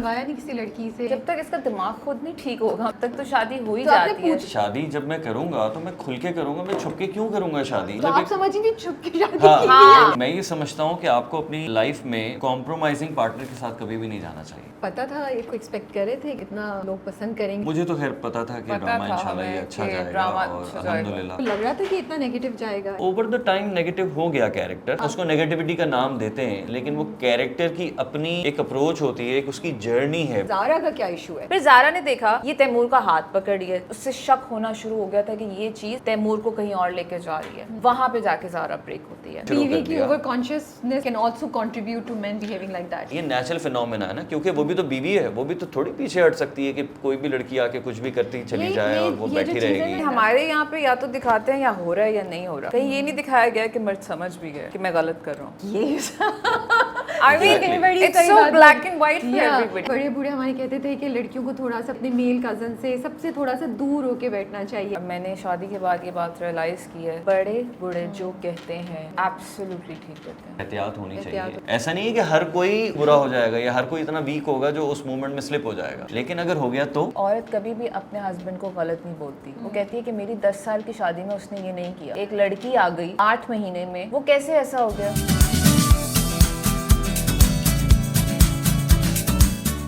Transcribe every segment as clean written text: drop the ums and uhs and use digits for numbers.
करवाया नहीं किसी लड़की से? जब तक इसका दिमाग खुद नहीं ठीक होगा तब तक तो शादी हो ही तो आपने जाती है। शादी जब मैं करूंगा तो मैं खुल के करूंगा, मैं छुप के क्यों करूंगा शादी? तो आप समझेंगे छुप के शादी हाँ, की हाँ। मैं ये समझता हूँ कि आपको अपनी लाइफ में कॉम्प्रोमाइजिंग पार्टनर के साथ कभी भी नहीं जाना चाहिए। पता था, इसको एक्सपेक्ट कर रहे थे कितना लोग पसंद करेंगे? मुझे तो खैर पता था कि पता ड्रामा था इंशाल्लाह ये हमें अच्छा कि जाएगा ड्रामा और अच्छा जाएगा। अल्हम्दुलिल्लाह लग रहा था कि इतना नेगेटिव जाएगा। ओवर द टाइम नेगेटिव हो गया कैरेक्टर। उसको नेगेटिविटी का नाम देते हैं, लेकिन वो कैरेक्टर की अपनी एक अप्रोच होती है, एक उसकी जर्नी है। ज़ारा का क्या इशू है? फिर ज़ारा ने देखा ये तैमूर का हाथ पकड़ रही है, उससे शक होना शुरू हो गया था कि ये चीज तैमूर को कहीं और लेके जा रही है। वहां पे जाके ज़ारा ब्रेक होती है। शुरू बीवी कर की दिया। Over consciousness can also contribute to men behaving like that. ये नेचुरल फिनोमेना है ना, क्योंकि वो भी तो बीवी है, वो भी तो थोड़ी पीछे हट सकती है कि कोई भी लड़की आके कुछ भी करती चली ये- जाए ये- और वो ये जो बैठी चीज़ें रहेगी। हमारे यहाँ पे या तो दिखाते हैं या हो रहा है या नहीं हो रहा। कहीं ये नहीं दिखाया गया कि मर्द समझ भी गए कि मैं गलत कर रहा हूँ। ये I mean, Exactly. it's so black and white for everybody. बड़े बूढ़े हमारे कहते थे कि लड़कियों को थोड़ा सा अपने मेल कजन से सबसे थोड़ा सा दूर होके बैठना चाहिए। अब मैंने शादी के बाद ये बात रियलाइज की है, बड़े बूढ़े जो कहते हैं एब्सोल्युटली ठीक कहते हैं। एहतियात होनी एहतियात चाहिए। ऐसा नहीं है कि हर कोई बुरा हो जाएगा या हर कोई इतना वीक होगा जो उस मोमेंट में स्लिप हो जाएगा, लेकिन अगर हो गया तो औरत कभी भी अपने हस्बैंड को गलत नहीं बोलती। वो कहती है कि मेरी 10 साल की शादी में उसने ये नहीं किया। एक लड़की आ गई 8 महीने में, वो कैसे ऐसा हो गया?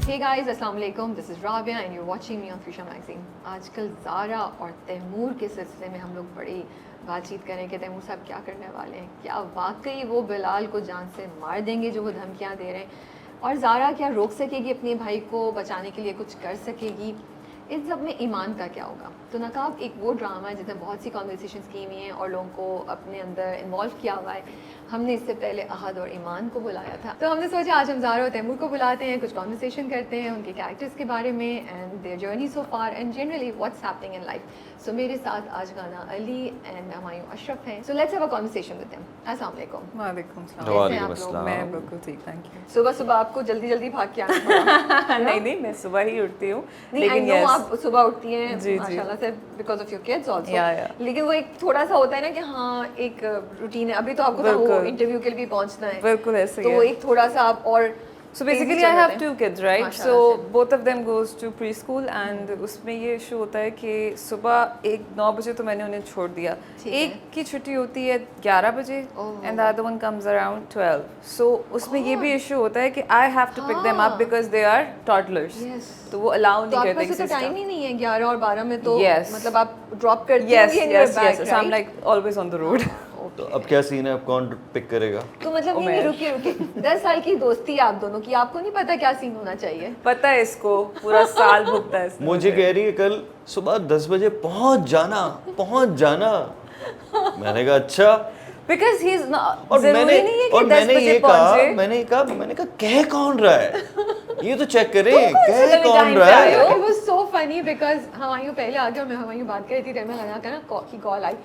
Hey guys, अस्सलाम वालेकुम, this is Rabia and you're watching me on Fisha Magazine। आजकल ज़ारा और तैमूर के सिलसिले में हम लोग बड़ी बातचीत करें कि तैमूर साहब क्या करने वाले हैं। क्या वाकई वो बिलाल को जान से मार देंगे जो वो धमकियाँ दे रहे हैं, और ज़ारा क्या रोक सकेगी अपने भाई को बचाने के लिए, कुछ कर सकेगी? इन सब में ईमान का क्या होगा? तो नकाब एक वो ड्रामा है जिसमें बहुत सी कॉन्वर्सेशंस की हुई हैं और लोगों को अपने अंदर इन्वॉल्व किया हुआ है। हमने इससे पहले अहद और ईमान को बुलाया था, तो हमने सोचा आज हम ज़ारा और तैमूर को बुलाते हैं, कुछ कॉन्वर्सेशन करते हैं उनके कैरेक्टर्स के बारे में and their journey so far and generally what's happening in life. So मेरे साथ आज गाना अली एंड हमायूं अशरफ हैं। So let's have a conversation with them. अस्सलाम वालेकुम। वालेकुम कैसे हैं वालेकुम आप लोग? अस्सलाम। मैं बिल्कुल ठीक, थैंक यू। सुबह सुबह आपको जल्दी जल्दी भाग के आना पड़ा। नहीं नहीं, मैं सुबह ही उठती हूँ, नहीं, I लेकिन know yes, आप सुबह उठती हैं जी, जी। माशाल्लाह से because of your kids also. Yeah. लेकिन वो एक थोड़ा सा होता है ना कि हाँ एक रूटीन है। अभी तो आपको तो वो बिल्कुल। इंटरव्यू के लिए भी पहुंचना है, बिल्कुल ऐसे तो ही वो है। एक थोड़ा सा आप और So तेजी basically से I have चलाते हैं। 2 kids, right? So माशाल्लाह से। both of them goes to preschool and उसमें ये इशू होता है कि सुबह 9 बजे तो मैंने उन्हें छोड़ दिया। ठीक है। एक की छुट्टी होती है 11 बजे ओह। and the other one comes around 12. So उसमें ये भी इशू होता है कि I have to pick them up हाँ। because they are toddlers. Yes. तो वो allow तो नहीं आपके करते पास तो किसी टाइम stuff. ही नहीं है 11 और 12 में, तो Yes. मतलब आप ड्रॉप करती Yes, होंगी and yes, you're back, yes. So I'm right? like always on the road. तो अब क्या सीन है, अब कौन पिक करेगा? तो मतलब नहीं उमेर। रुकिए रुकिए 10 साल की दोस्ती है आप दोनों की, आपको नहीं पता क्या सीन होना चाहिए? पता है इसको, पूरा साल भुगता है इसने मुझे कह रही है कल सुबह 10 बजे पहुंच जाना, पहुंच जाना। मैंने कहा अच्छा। Because he's not, और जरूरी मैंने नहीं है और कि 10 मैंने बजे ये कहा पहुंचे। मैंने कहा कह कौन रहा है, ये तो चेक करें सी कह कौन time रहा पे आए हो? है। It was so funny because Humayun पहले आ गया और मैं हमायूं बात कर रही थी, मैं लगा कर ना की कॉल आई,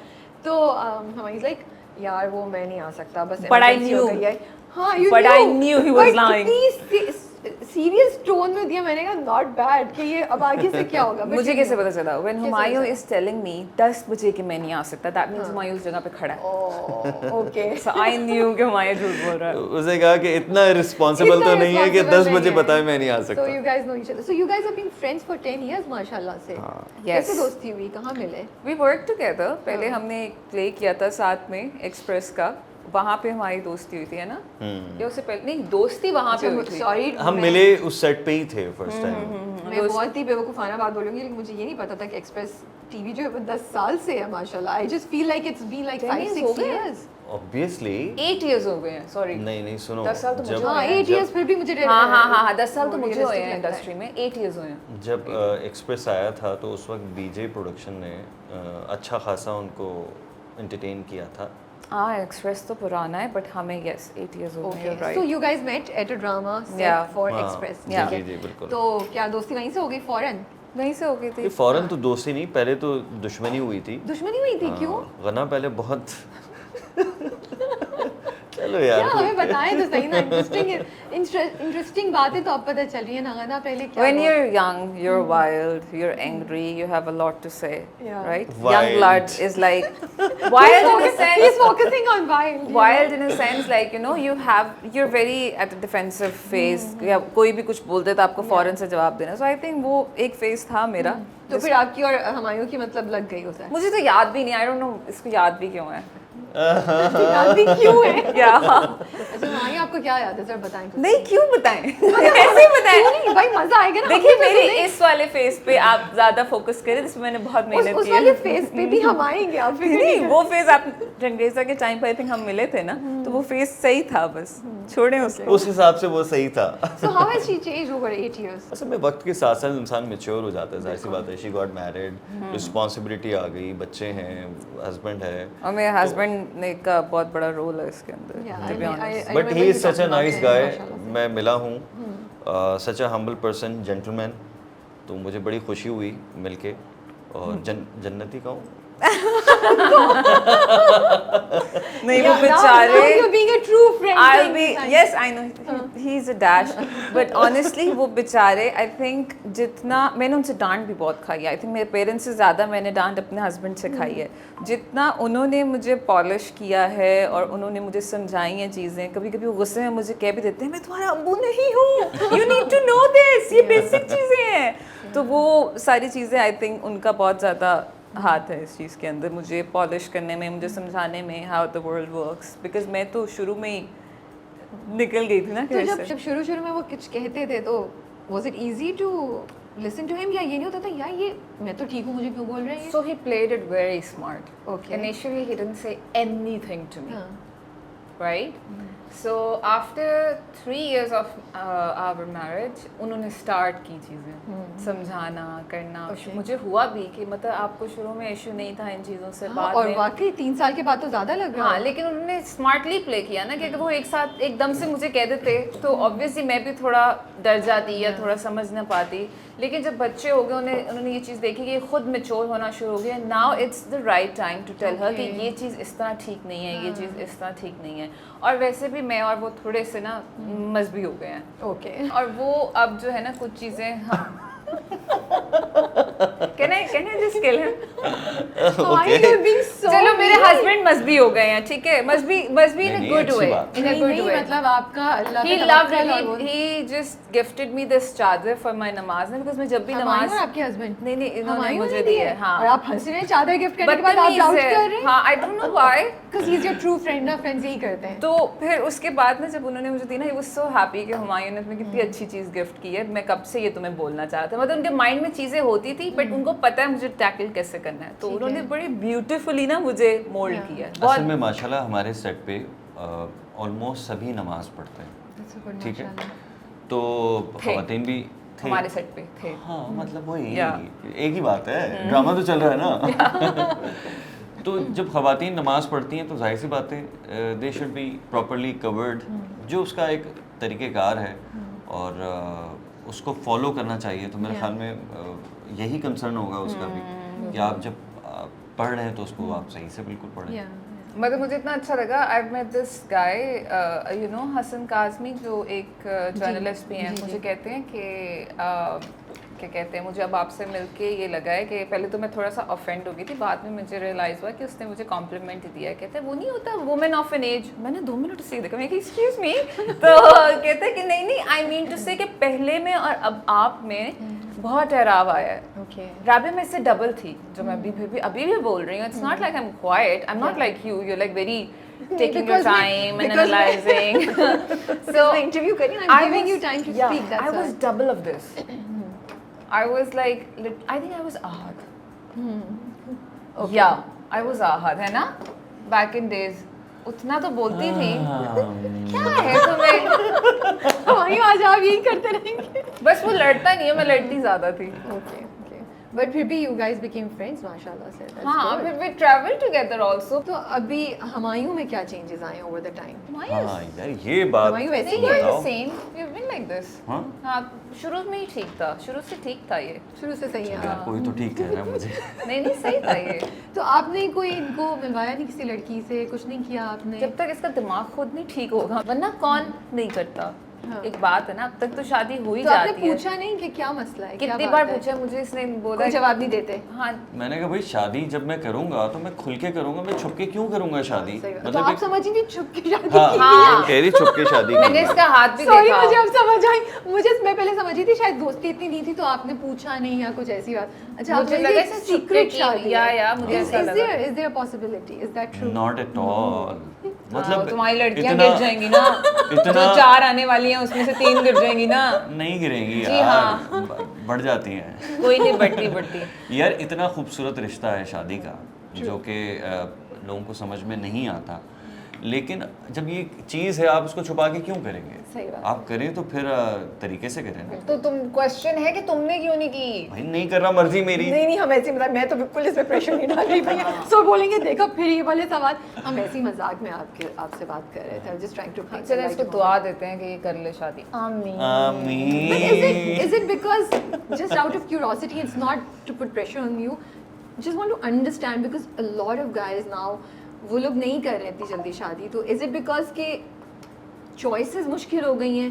तो हमायूं लाइक यार वो मैं नहीं आ सकता, बस But I emergency हो knew. गई है। हाँ, you But knew. I knew he was But lying. इतनी सीरियस टोन में दिया, मैंने कहा नॉट बैड कि ये अब आगे से क्या होगा। But मुझे you कैसे knew. पता चला? When कैसे Humayun पता is telling me 10 बजे कि मैं नहीं आ सकता, that means Humayun उस जगह पे खड़ा है। Oh, okay. So I knew कि Humayun झूठ बोल रहा है। उसे कहा कि इतना रिस्पॉन्सिबल तो नहीं है कि 10 बजे बताए मैं नहीं आ So सकता। you guys know each other. So you guys have been friends for 10 years माशाल्लाह से। Yes. कैसे दोस्ती हुई, कहाँ मिले? We worked together. पहले हमने एक प्ले किया था साथ में एक्सप्रेस का, वहाँ पे हमारी दोस्ती हुई थी, है ना? या उससे पहले नहीं, दोस्ती वहाँ पे हुई थी। सॉरी, हम मिले उस सेट पे ही थे फर्स्ट टाइम। मैं बहुत ही बेवकूफ़ाना बात बोलूँगी, लेकिन मुझे ये नहीं पता था कि एक्सप्रेस टीवी जो है वो 10 साल से है माशाल्लाह। I just feel like it's been like 10 years हो 5-6 गए? years। ऑब्वियसली 8 years हो गए हैं, सॉरी। नहीं सुनो, 10 साल तो मुझे हाँ, 8 years फिर भी मुझे हाँ 10 साल तो वो मुझे हुए realistic हैं लगता है। इंडस्ट्री में, 8 years हुए हैं। जब एक्सप्रेस आया था तो उस वक्त बीजे प्रोडक्शन ने अच्छा खासा उनको एंटरटेन किया था। हाँ, एक्सप्रेस तो पुराना है, बट हमें यस 8 years हो गए हैं, Okay, so right. you guys met at a drama set Yeah. for हाँ, Express। जी, ठीक जी, है। जी, बिल्कुल। तो क्या दोस्ती वहीं से हो गई फौरन? वहीं से हो गई थी। ये फौरन तो दोस्ती नहीं, पहले तो दुश्मनी हुई थी। दुश्मनी हुई थी, क्यों? गना पहले बहुत चलो क्या यार हमें बताएं तो सही ना, इंटरेस्टिंग बातें तो अब पता चल रही है ना, ना पहले क्या When हुआ? you're young, you're wild, you're angry, you have a lot to say, Yeah. right? Wild. Young blood is like wild in a He's sense. focusing on wild. Wild in a sense, like you're very at a defensive phase. या कोई भी कुछ बोलते तो आपको फौरन से जवाब देना. So I think वो एक phase था मेरा. तो फिर आपकी और हमायूं की मतलब लग गई होता है। मुझे तो याद भी नहीं, I don't know इसको याद भी क्यों है. याद भी क्यों है? या अच्छा हमायूं आपको क्या याद है, सर बताएं कुछ। नहीं क्यों बताएं ऐसे ही बताएं. नहीं भाई मजा आएगा ना। देखिए हमने तो मेरी सुने। इस वाले फेज पे आप ज्यादा फोकस करें जिसमें मैंने बहुत मेहनत उस की वाले है. फेज पे भी हम आएंगे, आप फिक्र नहीं नहीं वो फेज आप रंगरेजा के टाइम पर आई थिंक हम मिले थे ना, तो वो फेज सही था, बस छोड़े उसको. उस हिसाब से वो सही था। So how has she changed over 8 years? असल में वक्त के साथ साथ इंसान मैच्योर हो जाता है, जाहिर सी बात है। शी गॉट मैरिड, रिस्पॉन्सिबिलिटी आ गई, बच्चे हैं, हस्बैंड है। और मेरे हस्बैंड ने का बहुत बड़ा रोल है इसके अंदर, Yeah, to be honest. But he is such a nice guy, मैं मिला हूँ, सच अ हम्बल पर्सन, जेंटलमैन, तो मुझे बड़ी खुशी हुई मिलके। और जन्नती कहूँ नहीं वो Now बेचारे you're being a true friend. I'll be yes I know he's a dash but honestly वो बेचारे I think जितना मैंने उनसे डांट भी बहुत खाई है, I think मेरे पेरेंट्स से ज़्यादा मैंने डांट अपने हस्बैंड से खाई है. जितना उन्होंने मुझे पॉलिश किया है और उन्होंने मुझे समझाई हैं चीज़ें, कभी कभी वो गुस्से में मुझे कह भी देते हैं मैं तुम्हारा अब्बू नहीं हूँ, you need to know this, ये बेसिक चीज़ें हैं. तो वो सारी चीज़ें आई थिंक उनका बहुत ज़्यादा हाथ है इस चीज़ के अंदर, मुझे पॉलिश करने में, मुझे समझाने में how the world works, because मैं तो शुरू में ही निकल गई थी ना तो घर जब से. शुरू में वो कुछ कहते थे तो was it easy to listen to him, या ये नहीं होता था यार ये मैं तो ठीक हूँ मुझे क्यों बोल रहे हैं ये? So he played it very smart. Okay. Initially he didn't say anything to me, हाँ. right? So after 3 years of our marriage, उन्होंने start की चीज़ें समझाना करना. Okay. मुझे हुआ भी कि मतलब आपको शुरू में इशू नहीं था इन चीज़ों से, हाँ, बाद और में वाकई 3 साल के बाद तो ज्यादा लग रहा हाँ, है। लेकिन उन्होंने स्मार्टली प्ले किया ना कि अगर वो एक साथ एकदम से मुझे कह देते तो ऑब्वियसली मैं भी थोड़ा डर जाती या थोड़ा समझ ना पाती. लेकिन जब बच्चे हो गए उन्होंने ये चीज़ देखी कि ये खुद मैच्योर होना शुरू हो गया. Now it's the right time to tell her कि ये चीज़ इस तरह ठीक नहीं है, ये चीज़ इस तरह ठीक नहीं है. और वैसे भी मैं और वो थोड़े से ना मजबी हो गए हैं. ओके और वो अब जो है ना कुछ चीज़ें can I just kill him? Why you're being so चलो मेरे mean? हस्बैंड मजबी हो गए हैं, ठीक है, मजबी इन अ नहीं, गुड अच्छी वे, बात इन अ नहीं, गुड नहीं, वे. मतलब आपका अल्लाह He पे loved तवक्कल और it. वो- He just gifted me this चादर for my नमाज में, because मैं जब भी हमायूं नमाज और आपके हस्बैंड नहीं इन्होंने हमायूं मुझे ने दी है. हाँ, और आप हंस रहे हैं चादर गिफ्ट करने के बाद आप बदतमीज डाउट है. कर रहे हैं हाँ, I don't know why. because he's your true friend ना, फ्रेंड्स यही करते हैं. तो फिर उसके बाद ना जब उन्होंने मुझे दी ना, he was so happy कि हुमायूं ने तुम्हें कितनी अच्छी चीज़ गिफ्ट की है, मैं कब से ये तुम्हें बोलना चाहता था. मतलब उनके माइंड में चीज़ें होती थी बट उनको पता है मुझे टैकल कैसे करना है, तो ठीक उन्होंने है. बड़ी ब्यूटीफुली ना मुझे मोल्ड Yeah. किया. असल में माशाल्लाह हमारे सेट पे ऑलमोस्ट सभी नमाज पढ़ते हैं, That's a good ठीक है, माशाल्लाह. तो थे। खवातीन भी थे हमारे सेट पे थे. हाँ, मतलब वही Yeah. एक ही बात है, ड्रामा तो चल रहा है ना। तो जब खवातीन नमाज पढ़ती हैं तो जाहिर सी बात है they should be properly covered, जो उसका एक तरीक़ेकार है और उसको फॉलो करना चाहिए. तो मेरे ख्याल में यही कंसर्न होगा उसका भी कि आप जब पढ़ रहे हैं तो उसको आप सही से बिल्कुल पढ़ें. Yeah. मतलब मुझे इतना अच्छा लगा. I met this guy you know Hasan Kazmi, जो एक जर्नलिस्ट भी हैं. जी, मुझे जी. कहते हैं कि क्या कहते हैं, मुझे अब आपसे मिलके ये लगा है कि पहले तो मैं थोड़ा सा ऑफेंड हो गई थी, बाद में मुझे रियलाइज़ हुआ कि उसने मुझे कॉम्प्लीमेंट ही दिया है. कहते हैं वो नहीं होता वुमेन ऑफ एन एज. मैंने 2 मिनट से देखा, मैं एक्सक्यूज़ मी, तो कहते हैं कि नहीं आई मीन टू से कि पहले में और अब आप में बहुत ठहराव आया है. Okay. राबे में से डबल थी, जो मैं अभी भी बोल रही हूँ. It's not like I am quite, I am not like you are like very taking your Because we- time and because we- analyzing. So मैं इंटरव्यू करी ना, I'm giving you time to yeah, speak. That's I was all. double of this. I was like, I think I was ahad. Okay. Yeah, I was ahad, है ना? Back in days. उतना तो बोलती थी. क्या है तुम्हें? हमायूं आज आप यही करते रहेंगे. बस वो लड़ता नहीं है, मैं लड़ती ज़्यादा थी. Okay, okay. बट फिर भी यू गाइस बिकेम फ्रेंड्स माशाल्लाह से. That's हाँ, good. फिर we travel together also. तो अभी हमायूं में क्या चेंजेस आए ओवर द टाइम? हाँ यार ये बात हमायूं वैसे नहीं, ही है. you're बताओ। the same. We've been like this. हाँ हाँ, शुरू में ही ठीक था, शुरू से ठीक था ये. शुरू से सही है. यार कोई तो ठीक कह रहा है मुझे। नहीं सही था ये. तो आपने कोई इनको मिलवाया नहीं किसी लड़की से, कुछ नहीं किया आपने? जब तक इसका दिमाग खुद नहीं ठीक होगा, वरना कौन नहीं करता. हाँ. एक बात है ना, अब तक तो शादी हो ही तो आपने जाती है. पूछा नहीं कि क्या मसला है? क्या कितनी बात बार है? पूछा मुझे, इसने बोला कोई जवाब नहीं देते. हाँ. मैंने कहा भाई शादी जब मैं करूंगा तो मैं खुल के करूंगा, मैं छुप के क्यों करूंगा शादी? सही बात. तो मतलब आप एक- समझ ही नहीं छुप के शादी हाँ की हाँ. कह रही छुप के शादी मैंने की। इसका हाथ भी सॉरी देखा. मुझे अब समझ आई. मैं पहले समझी थी शायद दोस्ती इतनी नहीं थी तो आपने पूछा नहीं या कुछ ऐसी बात. अच्छा मुझे आपने लगा एक इसे सीक्रेट छुपके की, शादी या मुझे ऐसा लगा. Is there possibility? Is that true? Not at all. मतलब तुम्हारी लड़कियां इतना- गिर जाएंगी ना. इतना जो 4 आने वाली हैं उसमें से 3 गिर जाएंगी ना. नहीं गिरेंगी जी यार, हाँ. बढ़ जाती हैं। कोई नहीं बढ़ती. यार इतना खूबसूरत रिश्ता है शादी का जो कि लोगों को समझ में नहीं आता, लेकिन जब ये चीज़ है आप उसको छुपा के क्यों करेंगे? सही बात. आप करें तो फिर तरीके से करें ना। तो तुम क्वेश्चन है कि तुमने क्यों नहीं की? भाई नहीं कर रहा, मर्जी मेरी। नहीं हम ऐसे मतलब मैं तो बिल्कुल इसमें प्रेशर नहीं डाल रही भैया. सो बोलेंगे देखो फिर ये वाले सवाल. हम ऐसे ही मजाक में आपसे बात कर रहे थे. जस्ट ट्राइंग टू चलो इसको दुआ देते हैं कि ये कर ले शादी. आमीन. आमीन। Is it because just out of curiosity, it's not to put pressure on you, just want to understand because a lot of guys now वो लोग नहीं कर रहे इतनी जल्दी शादी. तो is it because के choices मुश्किल हो गई हैं,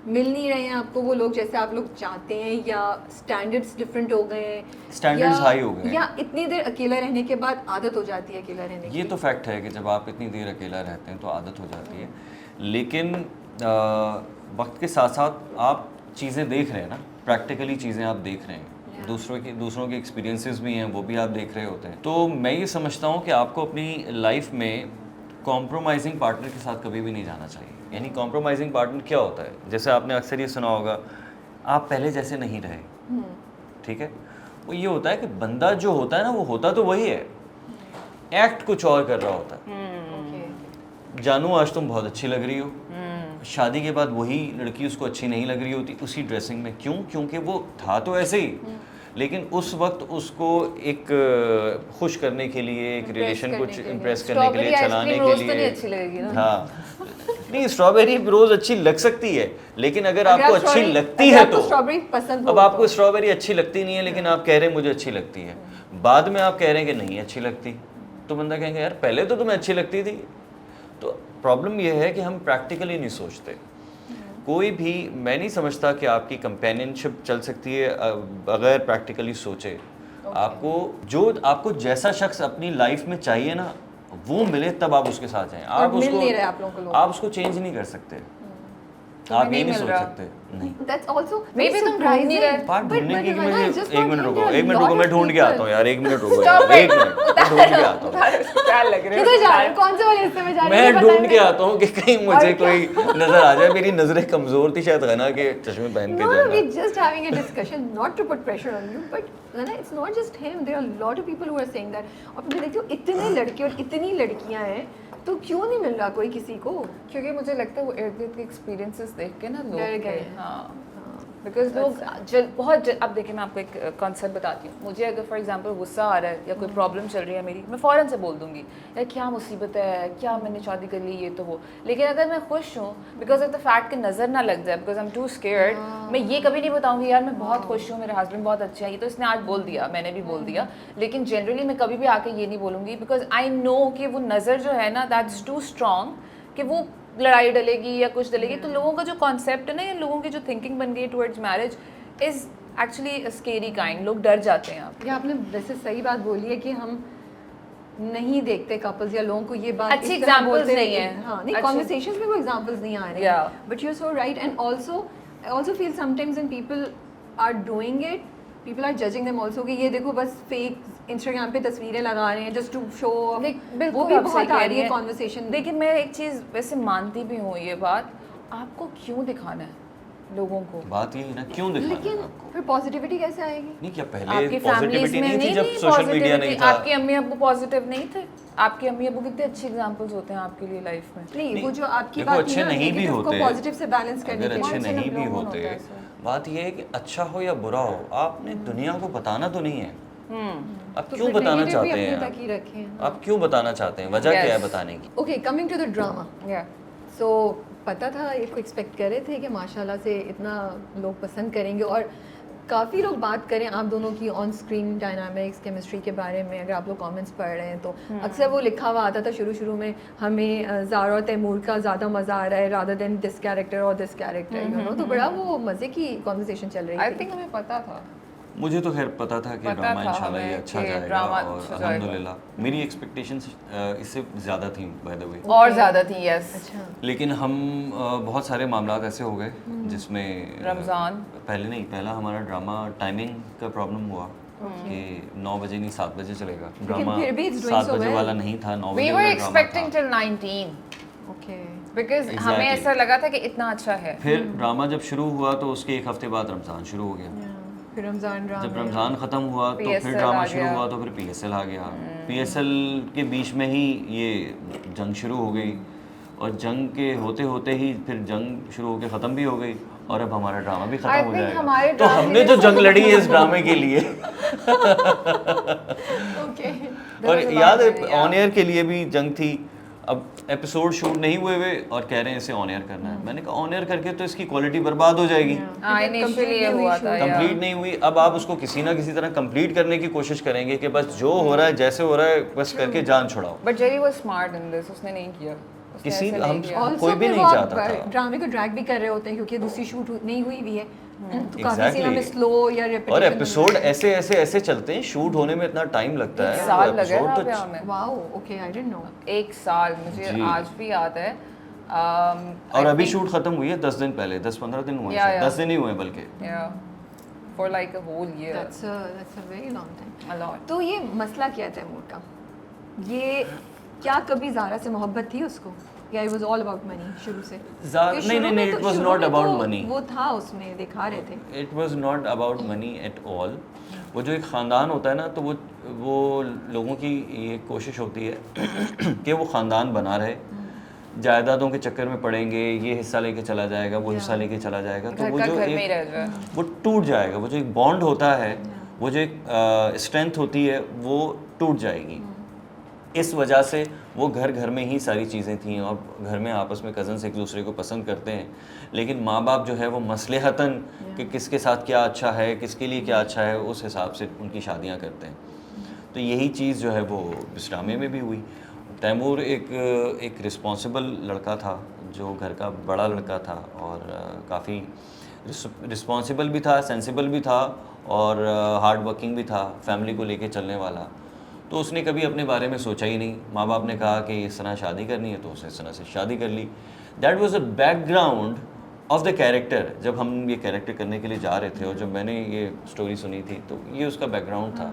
मिल नहीं रहे हैं आपको वो लोग जैसे आप लोग चाहते हैं, या स्टैंडर्ड्स डिफरेंट हो गए हैं, Standards या- high हो गए हैं. या इतनी देर अकेला रहने के बाद आदत हो जाती है अकेला रहने की? ये तो फैक्ट है कि जब आप इतनी देर अकेला रहते हैं तो आदत हो जाती है, लेकिन वक्त के साथ साथ आप चीज़ें देख रहे हैं ना, प्रैक्टिकली चीज़ें आप देख रहे हैं, दूसरों के एक्सपीरियंसेस भी हैं वो भी आप देख रहे होते हैं. तो मैं ये समझता हूँ कि आपको अपनी लाइफ में कॉम्प्रोमाइजिंग पार्टनर के साथ कभी भी नहीं जाना चाहिए. यानी कॉम्प्रोमाइजिंग पार्टनर क्या होता है? जैसे आपने अक्सर ये सुना होगा, आप पहले जैसे नहीं रहे, ठीक है? वो ये होता है कि बंदा जो होता है ना वो होता तो वही है, एक्ट कुछ और कर रहा होता है. Okay. जानू आज तुम बहुत अच्छी लग रही हो, शादी के बाद वही लड़की उसको अच्छी नहीं लग रही होती उसी ड्रेसिंग में. क्यों? क्योंकि वो था तो ऐसे ही, लेकिन उस वक्त उसको एक खुश करने के लिए, एक रिलेशन को इम्प्रेस करने के लिए, चलाने के तो नहीं लिए. अच्छी लगेगी ना. हाँ नहीं, स्ट्रॉबेरी रोज अच्छी लग सकती है, लेकिन अगर आपको अच्छी लगती है तो स्ट्रॉबेरी पसंद अब आपको स्ट्रॉबेरी अच्छी लगती नहीं है, लेकिन आप कह रहे हैं मुझे अच्छी लगती है, बाद में आप कह रहे हैं कि नहीं अच्छी लगती, तो बंदा कहेंगे यार पहले तो तुम्हें अच्छी लगती थी. तो प्रॉब्लम यह है कि हम प्रैक्टिकली नहीं सोचते. कोई भी, मैं नहीं समझता कि आपकी कंपेनियनशिप चल सकती है अगर प्रैक्टिकली सोचे. आपको जैसा शख्स अपनी लाइफ में चाहिए ना वो मिले तब आप उसके साथ जाएं. आप मिल उसको नहीं रहे आप लोगों को. आप उसको चेंज नहीं कर सकते. आप ये नहीं सोच सकते. नहीं That's also Maybe तुम ढूंढ नहीं रहे. पार्ट But ढूंढने की कि Ravana, मुझे just एक not मिनट him, रुको, there are एक मिनट lot रुको, of मैं ढूंढ के people. आता हूँ यार, एक मिनट रुको Stop यार, it. एक मिनट मैं ढूंढ के आता हूँ. क्या लग रहा है? किधर जा रहे हो? कौन से वाले हिस्से में जा रहे हो? मैं ढूंढ के आता हूँ कि कहीं मुझे और कोई नजर आ जाए. मेरी नजरें कमजोर थी शायद गना के चश्मे पहन के No, जाना. we're just having a discussion, not to put pressure on you, but Rana, it's not just him. There are a lot of people who are saying that. और फिर देखते हो इतने लड़के और इतनी लड़कियां हैं, तो क्यों नहीं मिल रहा कोई किसी को? क्योंकि मुझे लगता है वो इर्द गिर्द के एक्सपीरियंसेस देख के ना लोग डर गए. हाँ. बिकॉज लोग अब देखिए मैं आपको एक कॉन्सेप्ट बताती हूँ. मुझे अगर फॉर एग्जांपल गुस्सा आ रहा है या कोई प्रॉब्लम चल रही है मेरी, मैं फ़ौरन से बोल दूंगी यार क्या मुसीबत है, क्या मैंने शादी कर ली, ये तो वो. लेकिन अगर मैं खुश हूँ, बिकॉज ऑफ द फैक्ट कि नज़र ना लग जाए, because I am too scared, मैं ये कभी नहीं बताऊँगी यार मैं बहुत खुश हूँ, मेरे हस्बैंड बहुत अच्छे हैं. ये तो इसने आज बोल दिया, मैंने भी बोल दिया, लेकिन जनरली मैं कभी भी आके ये नहीं बोलूँगी, बिकॉज आई नो कि वो नज़र जो है ना दैट्स टू स्ट्रॉन्ग कि वो लड़ाई डलेगी या कुछ डलेगी. तो लोगों का जो कॉन्सेप्ट है ना, या लोगों की जो थिंकिंग बन गई towards marriage is actually scary kind. लोग डर जाते हैं. आप ये आपने वैसे सही बात बोली है कि हम नहीं देखते कपल्स या लोगों को ये बात अच्छी इस तरह examples बोलते नहीं है. हाँ नहीं, अच्छे- कॉन्वर्सेशंस में वो एग्जांपल्स नहीं आ रहे. Yeah. But you are so right. And also I also feel sometimes when people are doing it, people are judging them also कि ये देखो बस फेक इंस्टाग्राम पे तस्वीरें लगा रहे हैं जस्ट टू शो. वो भी बहुत आ रही है कॉन्वर्सेशन. लेकिन मैं एक चीज़ वैसे मानती भी हूँ, ये बात आपको क्यों दिखाना है. लोगों को। बात यही ना, क्यों दिखाना लेकिन है आपको? फिर पॉजिटिविटी कैसे आएगी? नहीं, क्या पहले आपकी फैमिलीज पॉजिटिविटी में नहीं थी जब नहीं सोशल मीडिया नहीं था? आपके अम्मी अब्बू पॉजिटिव नहीं थे? आपके अम्मी अब्बू कितने अच्छे एग्जांपल्स होते हैं आपके लिए लाइफ में। नहीं, वो जो आपकी देखो, बात अच्छे थी ना, नहीं भी negative को होते, पॉजिटिव से बैलेंस करने अगर के अच्छे लिए। नहीं भी लोगों होते, होता है ऐसे। बात ये है कि अच्छा हो या बुरा हो, आपने दुनिया को बताना तो नहीं है। आप तो क्यों फिर बताना negative भी चाहते अपने हैं तक ही रखें। आप क्यों बताना चाहते हैं? वजह क्या है Yes. बताने की? Okay, coming to the drama. या सो पता था, इसको एक्सपेक्ट कर रहे थे कि माशाल्लाह से इतना लोग पसंद करेंगे, और काफ़ी लोग बात करें आप दोनों की ऑन स्क्रीन डायनामिक्स, केमिस्ट्री के बारे में। अगर आप लोग कमेंट्स पढ़ रहे हैं तो अक्सर वो लिखा हुआ आता था शुरू में, हमें ज़ारा और तैमूर का ज़्यादा मज़ा आ रहा है रादर देन दिस कैरेक्टर और दिस कैरेक्टर, यू नो। तो बड़ा वो मज़े की कॉन्वर्सेशन चल रही आई थी। थिंक हमें पता था। मुझे तो खैर पता था कि पता ड्रामा था इंशाल्लाह ये हमें अच्छा कि जाएगा, ड्रामा और अच्छा जाएगा। अल्हम्दुलिल्लाह मेरी एक्सपेक्टेशंस इससे ज़्यादा थी बाय द वे। और ज़्यादा थी, यस। अच्छा, लेकिन हम बहुत सारे मामलात ऐसे हो गए जिसमें रमज़ान। पहला हमारा ड्रामा टाइमिंग का प्रॉब्लम हुआ कि 9 बजे नहीं 7 बजे चलेगा ड्रामा। फिर भी it's doing 7 so बजे well. वाला नहीं था, 9 वी बजे वर वाला ड्रामा एक्सपेक्टिंग था। Till 19 okay. बिकॉज हमें Exactly. ऐसा लगा था कि इतना अच्छा है। फिर ड्रामा जब शुरू हुआ तो उसके एक हफ्ते बाद रमज़ान शुरू हो गया। फिर रमज़ान ड्रामा। जब रमज़ान ख़त्म हुआ तो फिर PSL ड्रामा आ शुरू गया। हुआ तो फिर PSL आ गया। PSL के बीच में ही ये जंग शुरू हो गई, और जंग के होते होते ही फिर जंग शुरू होकर ख़त्म भी हो गई, और अब हमारा ड्रामा भी I ख़त्म हो think हमारे जाएगा। तो ड्रामे हमने जो जंग लड़ी है इस ड्रामे के लिए, ओके। और याद है ऑन एयर के लिए भी जंग थी। अब एपिसोड शूट नहीं हुए और कह रहे हैं इसे ऑन एयर करना है। मैंने कहा ऑन एयर करके तो इसकी क्वालिटी बर्बाद हो जाएगी। हाँ, इनिशियली ये हुआ था। कंप्लीट नहीं हुई, अब आप उसको किसी ना किसी तरह कंप्लीट करने की कोशिश करेंगे कि बस जो हो रहा है जैसे हो रहा है बस करके जान छुड़ाओ। But Jerry was smart in this, उसने नहीं किया। उसने किसी ऐसे नहीं हम किया। Also कोई भी फिर नहीं वो चाहता था। ड्रामे को ड्रैग भी कर रहे होते हैं क्योंकि दूसरी शूट नहीं हुई भी है, तो काफी Exactly. सीन हमें स्लो या और रिपीटेशन। एपिसोड ऐसे चलते हैं, शूट होने में इतना टाइम लगता है। एक साल वो लगे episode था तो हमें। Wow, okay, I didn't know. एक साल मुझे जी। आज भी याद है। और अभी शूट खत्म हुई है 10 दिन पहले, 10-15 दिन हुए Yeah, हैं, yeah. 10 दिन ही हुए बल्कि। For like a whole year. That's a very long time. A lot. तो ये मसला क्या है तैमूर का? ये क्या कभी ज़ारा से मोहब्बत थी उसको, या it was all about money शुरू से? नहीं, it was not about money. वो था, उसमें दिखा रहे थे। It was not about money at all. वो जो एक ख़ानदान होता है ना, तो वो लोगों की ये कोशिश होती है कि वो ख़ानदान बना रहे, जायदादों के चक्कर में पड़ेंगे, ये हिस्सा लेके चला जाएगा, वो हिस्सा लेके चला जाएगा, तो वो जो घर में ही रह एक जाए। वो टूट जाएगा। वो जो एक बॉन्ड होता है, वो जो एक स्ट्रेंथ होती है, वो टूट जाएगी। इस वजह से वो घर में ही सारी चीज़ें थीं, और घर में आपस में कज़न्स एक दूसरे को पसंद करते हैं, लेकिन माँ बाप जो है वो मसलहतन कि किसके साथ क्या अच्छा है, किसके लिए क्या अच्छा है, उस हिसाब से उनकी शादियाँ करते हैं। तो यही चीज़ जो है वो इस ड्रामे में भी हुई। तैमूर एक रिस्पॉन्सिबल लड़का था, जो घर का बड़ा लड़का था, और काफ़ी रिस्पॉन्सिबल भी था, सेंसिबल भी था, और हार्ड वर्किंग भी था, फैमिली को लेके चलने वाला। तो उसने कभी अपने बारे में सोचा ही नहीं। माँ बाप ने कहा कि इस तरह शादी करनी है तो उसने इस तरह से शादी कर ली। That was a background of the character. जब हम ये कैरेक्टर करने के लिए जा रहे थे और जब मैंने ये स्टोरी सुनी थी तो ये उसका बैकग्राउंड था।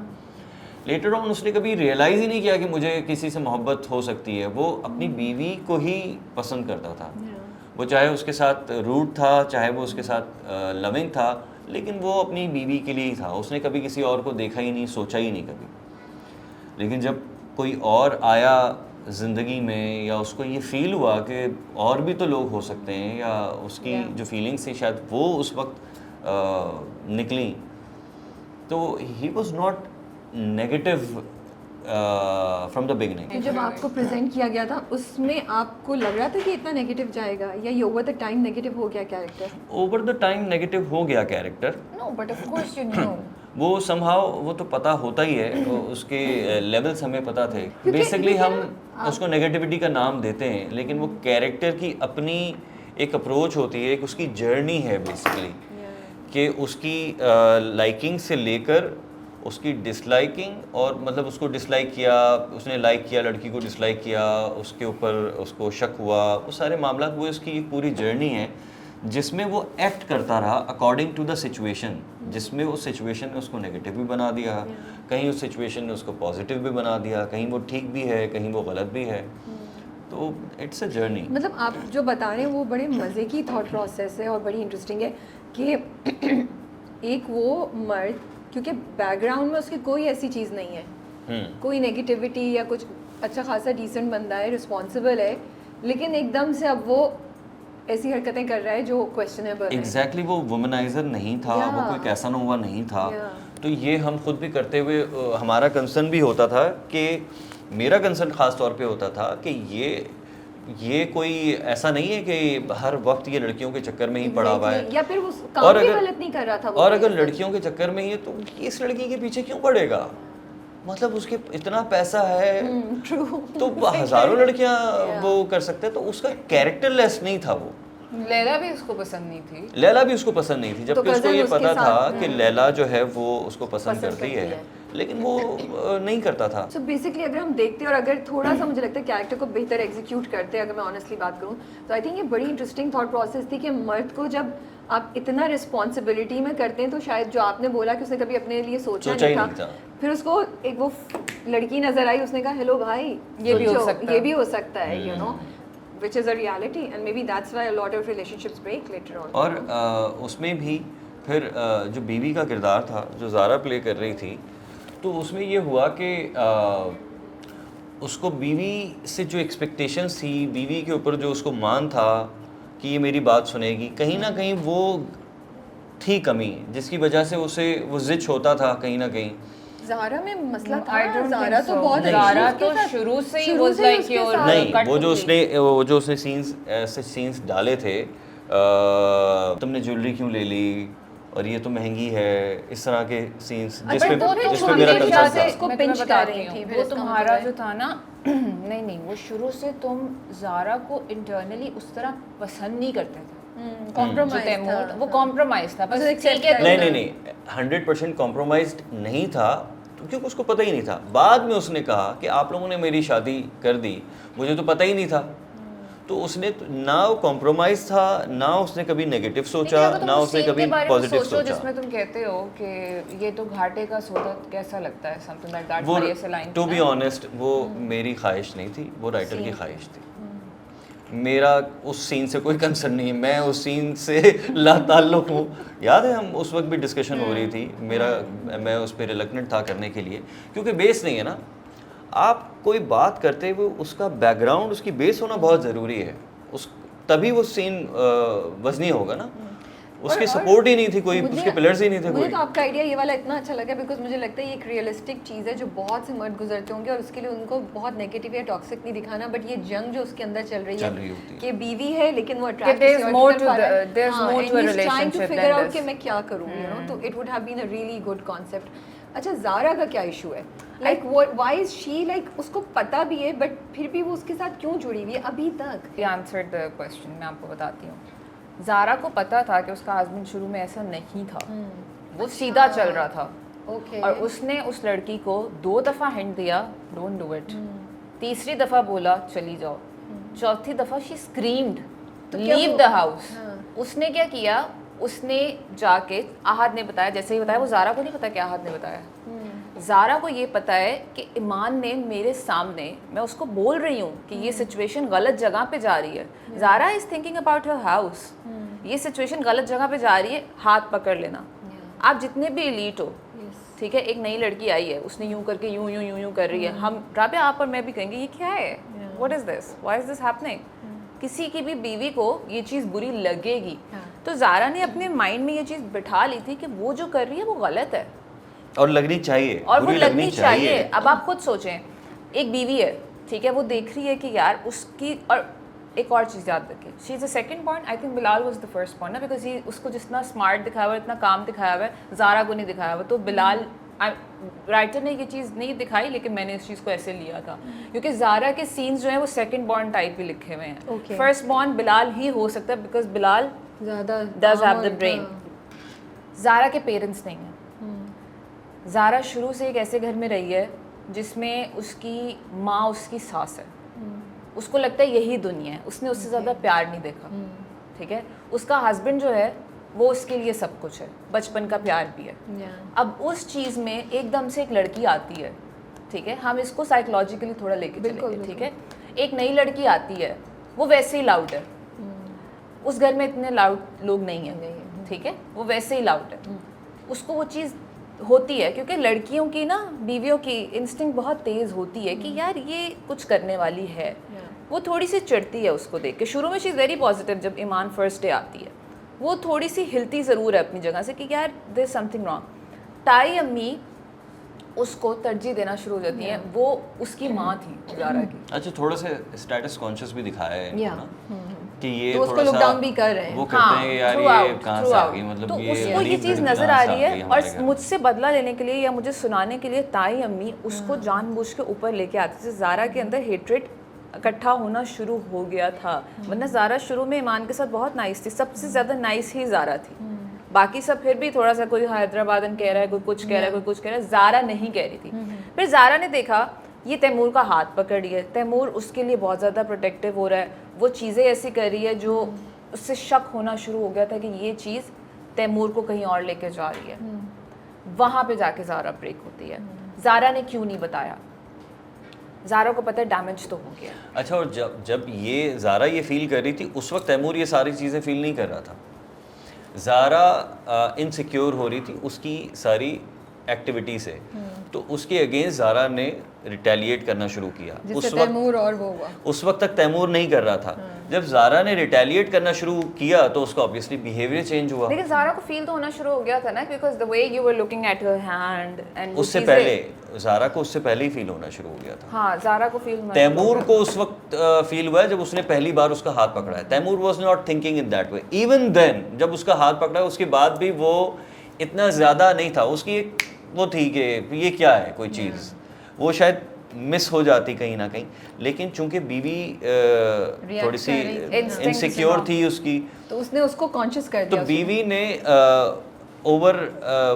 लेटर ऑन उसने कभी रियलाइज़ ही नहीं किया कि मुझे किसी से मोहब्बत हो सकती है। वो अपनी बीवी को ही पसंद करता था, वो चाहे उसके साथ रूड था, चाहे वो उसके साथ लविंग था, लेकिन वो अपनी बीवी के लिए ही था। उसने कभी किसी और को देखा ही नहीं, सोचा ही नहीं कभी। लेकिन जब कोई और आया ज़िंदगी में, या उसको ये फ़ील हुआ कि और भी तो लोग हो सकते हैं, या उसकी जो फीलिंग्स थी शायद वो उस वक्त निकली, तो he was not negative from the beginning. जब आपको प्रेजेंट किया गया था उसमें आपको लग रहा था कि इतना नेगेटिव जाएगा, या ये ओवर द टाइम नेगेटिव हो गया character? Over the time negative हो गया character. No, but of course you know. वो समहाउ वो तो पता होता ही है, उसके लेवल्स हमें पता थे। क्योंकि बेसिकली हम ना, उसको नेगेटिविटी का नाम देते हैं, लेकिन वो कैरेक्टर की अपनी एक अप्रोच होती है, एक उसकी जर्नी है बेसिकली, कि उसकी लाइकिंग से लेकर उसकी डिसलाइकिंग, और मतलब उसको डिसलाइक किया, उसने लाइक किया, लड़की को डिसलाइक किया, उसके ऊपर उसको शक हुआ, वो सारे मामला, वो इसकी एक पूरी जर्नी है जिसमें वो एक्ट करता रहा अकॉर्डिंग टू द सिचुएशन। जिसमें उस सिचुएशन ने उसको नेगेटिव भी बना दिया, कहीं उस सिचुएशन ने उसको पॉजिटिव भी बना दिया, कहीं वो ठीक भी है, कहीं वो गलत भी है। तो इट्स अ जर्नी। मतलब आप जो बता रहे हैं वो बड़े मज़े की थॉट प्रोसेस है और बड़ी इंटरेस्टिंग है कि एक वो मर्द, क्योंकि बैकग्राउंड में उसकी कोई ऐसी चीज़ नहीं है, कोई नेगेटिविटी या कुछ, अच्छा खासा डिसेंट बंदा है, रिस्पॉन्सिबल है, लेकिन एकदम से अब वो ऐसी हरकतें कर रहा है जो क्वेश्चनेबल है। एग्जैक्टली वो वुमनाइजर नहीं था, वो कोई कैसानोवा नहीं था। तो ये हम खुद भी करते हुए हमारा कंसर्न भी होता था कि मेरा कंसर्न ख़ास तौर पे होता था कि ये कोई ऐसा नहीं है कि हर वक्त ये लड़कियों के चक्कर में ही पड़ा हुआ है, या फिर वो काम भी गलत नहीं कर रहा था वो, और अगर लड़कियों के चक्कर में ही है तो इस लड़की के पीछे क्यों पड़ेगा, मतलब उसके इतना पैसा है तो हजारों लड़कियां वो कर सकते हैं, तो उसका कैरेक्टरलेस नहीं था वो। लैला भी उसको पसंद नहीं थी, लैला भी उसको पसंद नहीं थी, जबकि तो उसको ये उसके पता था साथ- कि लैला जो है वो उसको पसंद करती है, लेकिन वो नहीं करता था। सो बेसिकली अगर हम देखते हैं और अगर थोड़ा सा मुझे लगता है कैरेक्टर को बेहतर एग्जीक्यूट करते हैं, अगर मैं ऑनेस्टली बात करूँ तो आई थिंक ये बड़ी इंटरेस्टिंग थॉट प्रोसेस थी कि मर्द को जब आप इतना रिस्पॉन्सिबिलिटी में करते हैं तो शायद जो आपने बोला कि उसने कभी अपने लिए सोचा ही नहीं नहीं था, था। फिर उसको एक वो लड़की नजर आई, उसने कहा हेलो भाई ये भी हो सोचो, सकता है। ये भी हो सकता है, you know, which is a reality and maybe that's why a lot of relationships break later on. और उसमें भी फिर जो बीवी का किरदार था जो ज़ारा प्ले कर रही थी, तो उसमें ये हुआ कि उसको बीवी से जो एक्सपेक्टेशंस थी, बीवी के ऊपर जो उसको मान था कि ये मेरी बात सुनेगी, कहीं ना कहीं वो थी कमी, जिसकी वजह से उसे वो जिच होता था कहीं ना कहीं। ज़ारा में मसला I था, don't ज़ारा think तो so. बहुत ज़ारा अच्छी तो उसके साथ- शुरू से ही शुरू was से ही like उसके your- साथ- नहीं, cut वो जो complete. उसने सीन्स ऐसे सीन्स डाले थे, तुमने ज्वेलरी क्यों ले ली और ये तो महंगी है, इस तरह के सीन्स जिस पे वो तो जिस पे मेरा हमेशा कंसर्न से था। उसको मैं pinch तुम्हें कर बताती रही हूँ, थी, फिर वो इसका तुम्हारा मतलब जो था ना नहीं वो शुरू से तुम ज़ारा को इंटरनली उस तरह पसंद नहीं करते थे, जो कॉम्प्रोमाइज तैमूर वो कॉम्प्रोमाइज था, बस उसे accept ठीक है करना। नहीं 100% कॉम्प्रोमाइज्ड नहीं था, क्योंकि उसको पता ही नहीं था। बाद में उसने कहा कि आप लोगों ने मेरी शादी कर दी, मुझे तो पता ही नहीं था। तो उसने ना वो कॉम्प्रोमाइज था, ना उसने कभी नेगेटिव सोचा, ना उसने कभी पॉजिटिव सोचा। जिसमें तुम कहते हो कि ये तो घाटे का सौदा कैसा लगता है, समथिंग लाइक दैट, वो मारिया से लाइन टू बी ऑनेस्ट वो मेरी ख्वाहिश नहीं थी, वो राइटर की ख्वाहिश थी। मेरा उस सीन से कोई कंसर्न नहीं है, मैं उस सीन से लाताल्लुक हूँ। याद है हम उस वक्त भी डिस्कशन हो रही थी, मैं उस पर रिलक्टेंट था करने के लिए, क्योंकि बेस नहीं है ना। आप कोई बात करते हुए उसका बैकग्राउंड, उसकी बेस होना बहुत ज़रूरी है, उस तभी वो सीन वजनी होगा ना। उसकी सपोर्ट ही नहीं थी कोई, उसके पिलर्स ही नहीं थे मुझे कोई। तो आपका आइडिया ये वाला इतना अच्छा लगा बिकॉज मुझे लगता है ये एक रियलिस्टिक चीज़ है जो बहुत से मर्द गुजरते होंगे और उसके लिए उनको बहुत नेगेटिव या टॉक्सिक नहीं दिखाना, बट ये जंग जो उसके अंदर चल रही होती है है। कि बीवी है लेकिन वो attract there's more to a relationship figure than out this. कि मैं क्या करूँ, यू नो, तो it would have been a really good concept. अच्छा, ज़ारा का क्या इशू है? Like why is she like, उसको पता भी है बट फिर भी वो उसके साथ क्यों जुड़ी हुई है अभी तक? He answered the question, मैं आपको बताती हूँ। ज़ारा को पता था कि उसका हस्बैंड शुरू में ऐसा नहीं था, वो सीधा चल रहा था, ओके, और उसने उस लड़की को 2 दफ़ा हिंट दिया, डोंट डू इट, तीसरी दफ़ा बोला चली जाओ, चौथी दफ़ा she screamed leave the house. उसने क्या किया, उसने जाके, आहद ने बताया, जैसे ही बताया, वो ज़ारा को नहीं पता कि आहद ने बताया, ज़ारा को ये पता है कि ईमान ने मेरे सामने, मैं उसको बोल रही हूँ कि ये सिचुएशन गलत जगह पे जा रही है, Zara is thinking about her house, ये सिचुएशन गलत जगह पे जा रही है, हाथ पकड़ लेना। आप जितने भी एलीट हो, ठीक है, एक नई लड़की आई है, उसने यूं करके यूं यूं यूं यूं कर रही है, हम राबिया आप और मैं भी कहेंगे ये क्या है, what is this, why is this happening. किसी की भी बीवी को ये चीज़ बुरी लगेगी, तो ज़ारा ने अपने माइंड में ये चीज़ बिठा ली थी कि वो जो कर रही है वो गलत है और लगनी चाहिए, और वो बुरी लगनी चाहिए। अब आप खुद सोचें, एक बीवी है, ठीक है, वो देख रही है कि यार उसकी, और एक और चीज़ याद रखें, she is the second point, I think Bilal was the first point ना, बिकॉज ही उसको जितना स्मार्ट दिखाया हुआ है, इतना काम दिखाया हुआ है, ज़ारा को नहीं दिखाया हुआ, तो बिलाल, राइटर ने ये चीज़ नहीं दिखाई लेकिन मैंने इस चीज़ को ऐसे लिया था, क्योंकि ज़ारा के सीन्स जो हैं वो सेकंड बॉर्न टाइप भी लिखे हुए हैं। फर्स्ट बॉर्न बिलाल ही हो सकता है बिकॉज बिलाल ज़्यादा does have the brain. Zara के पेरेंट्स नहीं हैं, ज़ारा शुरू से एक ऐसे घर में रही है जिसमें उसकी माँ उसकी सास है, उसको लगता है यही दुनिया है, उसने उससे ज़्यादा प्यार नहीं देखा, ठीक है। उसका हस्बैंड जो है वो उसके लिए सब कुछ है, बचपन का प्यार भी है। अब उस चीज़ में एकदम से एक लड़की आती है, ठीक है, हम इसको साइकोलॉजिकली थोड़ा लेके चलेंगे, ठीक है। एक नई लड़की आती है वो वैसे ही लाउड है, उस घर में इतने लाउड लोग नहीं है, ठीक है, वो वैसे ही लाउड है, उसको वो चीज़ होती है क्योंकि लड़कियों की ना, बीवियों की इंस्टिंक्ट बहुत तेज़ होती है कि यार ये कुछ करने वाली है, वो थोड़ी सी चिढ़ती है उसको देख के। शुरू में शी इज़ वेरी पॉजिटिव, जब ईमान फर्स्ट डे आती है वो थोड़ी सी हिलती ज़रूर है अपनी जगह से कि यार देयर इज समथिंग रॉन्ग। ताई अम्मी उसको तरजीह देना शुरू हो जाती हैं, वो उसकी माँ थी ज़ारा की। अच्छा, थोड़ा सा स्टेटस कॉन्शियस भी दिखाया है इनको ना, कि ये तो उसको थोड़ा look सा down भी कर रहे हैं। वो कहते हैं कि यार ये कहाँ से आ गई, तो मतलब ये उसको ये गरीब चीज़ लड़की नज़र कहाँ आ से रही है गई और हमारे घर। मुझसे बदला लेने के लिए या मुझे सुनाने के लिए ताई अम्मी उसको जानबूझ के ऊपर लेके आती थी। ज़ारा के अंदर हेट्रेड इकट्ठा होना शुरू हो गया था, वरना ज़ारा शुरू में ईमान के साथ बहुत नाइस थी, सबसे ज़्यादा नाइस ही ज़ारा थी। बाकी सब फिर भी थोड़ा सा, कोई हैदराबादन कह रहा है, कोई कुछ कह रहा है, कोई कुछ कह रहा है, ज़ारा नहीं कह रही थी। फिर ज़ारा ने देखा ये तैमूर का हाथ पकड़ रही है, तैमूर उसके लिए बहुत ज़्यादा प्रोटेक्टिव हो रहा है, वो चीज़ें ऐसी कर रही है जो उससे शक होना शुरू हो गया था कि ये चीज़ तैमूर को कहीं और लेके जा रही है। वहाँ पे जाके ज़ारा ब्रेक होती है। ज़ारा ने क्यों नहीं बताया? ज़ारा को पता है डैमेज तो हो गया। अच्छा, और जब ये ज़ारा ये फील कर रही थी उस वक्त तैमूर ये सारी चीज़ें फील नहीं कर रहा था। ज़ारा इनसिक्योर हो रही थी उसकी सारी एक्टिविटी से, तो उसके अगेंस्ट ज़ारा ने रिटेलिएट करना शुरू किया। जिससे तैमूर और वो हुआ। उस वक्त तक तैमूर नहीं कर रहा था। जब ज़ारा ने रिटेलिएट करना शुरू किया तो उसका ऑब्वियसली बिहेवियर चेंज हुआ। लेकिन ज़ारा को फील तो होना शुरू हो गया था ना, because the way you were looking at her hand and उससे पहले ज़ारा को उससे पहले ही फील होना शुरू हो गया था। हाँ, ज़ारा को फील तैमूर को उस वक्त फील हुआ है जब उसने पहली बार उसका हाथ पकड़ा है। Taimur was not thinking in that way. Even then जब उसका हाथ पकड़ा उसके बाद भी वो इतना ज़्यादा नहीं था, उसकी एक वो थी कि ये क्या है कोई चीज़, वो शायद मिस हो जाती कहीं ना कहीं। लेकिन चूंकि बीवी थोड़ी सी इनसिक्योर थी उसकी, तो उसने उसको कॉन्शियस कर तो दिया। बीवी ने ओवर